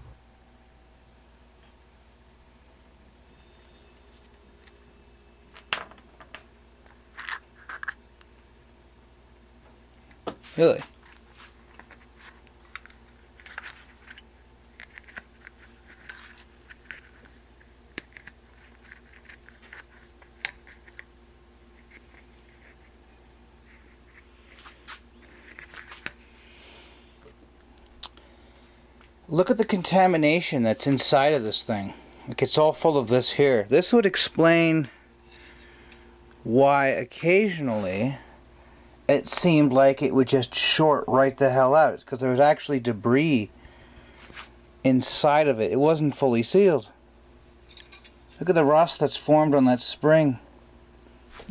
Really? Look at the contamination that's inside of this thing. Like, it's all full of this here. This would explain why occasionally it seemed like it would just short right the hell out. Because there was actually debris inside of it. It wasn't fully sealed. Look at the rust that's formed on that spring.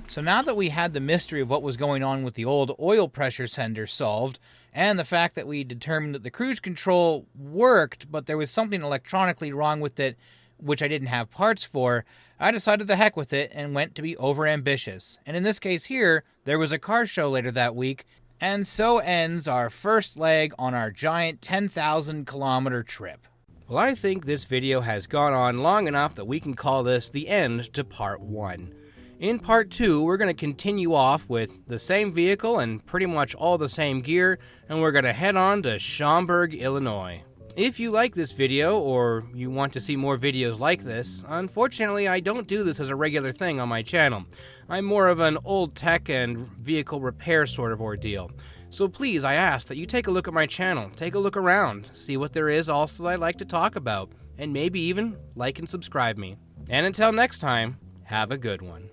So now that we had the mystery of what was going on with the old oil pressure sender solved, and the fact that we determined that the cruise control worked, but there was something electronically wrong with it, which I didn't have parts for, I decided the heck with it and went to be overambitious. And in this case here, there was a car show later that week, and so ends our first leg on our giant 10,000 kilometer trip. Well, I think this video has gone on long enough that we can call this the end to part 1. In part 2, we're going to continue off with the same vehicle and pretty much all the same gear, and we're going to head on to Schaumburg, Illinois. If you like this video, or you want to see more videos like this, unfortunately I don't do this as a regular thing on my channel. I'm more of an old tech and vehicle repair sort of ordeal. So please, I ask that you take a look at my channel, take a look around, see what there is also that I like to talk about, and maybe even like and subscribe me. And until next time, have a good one.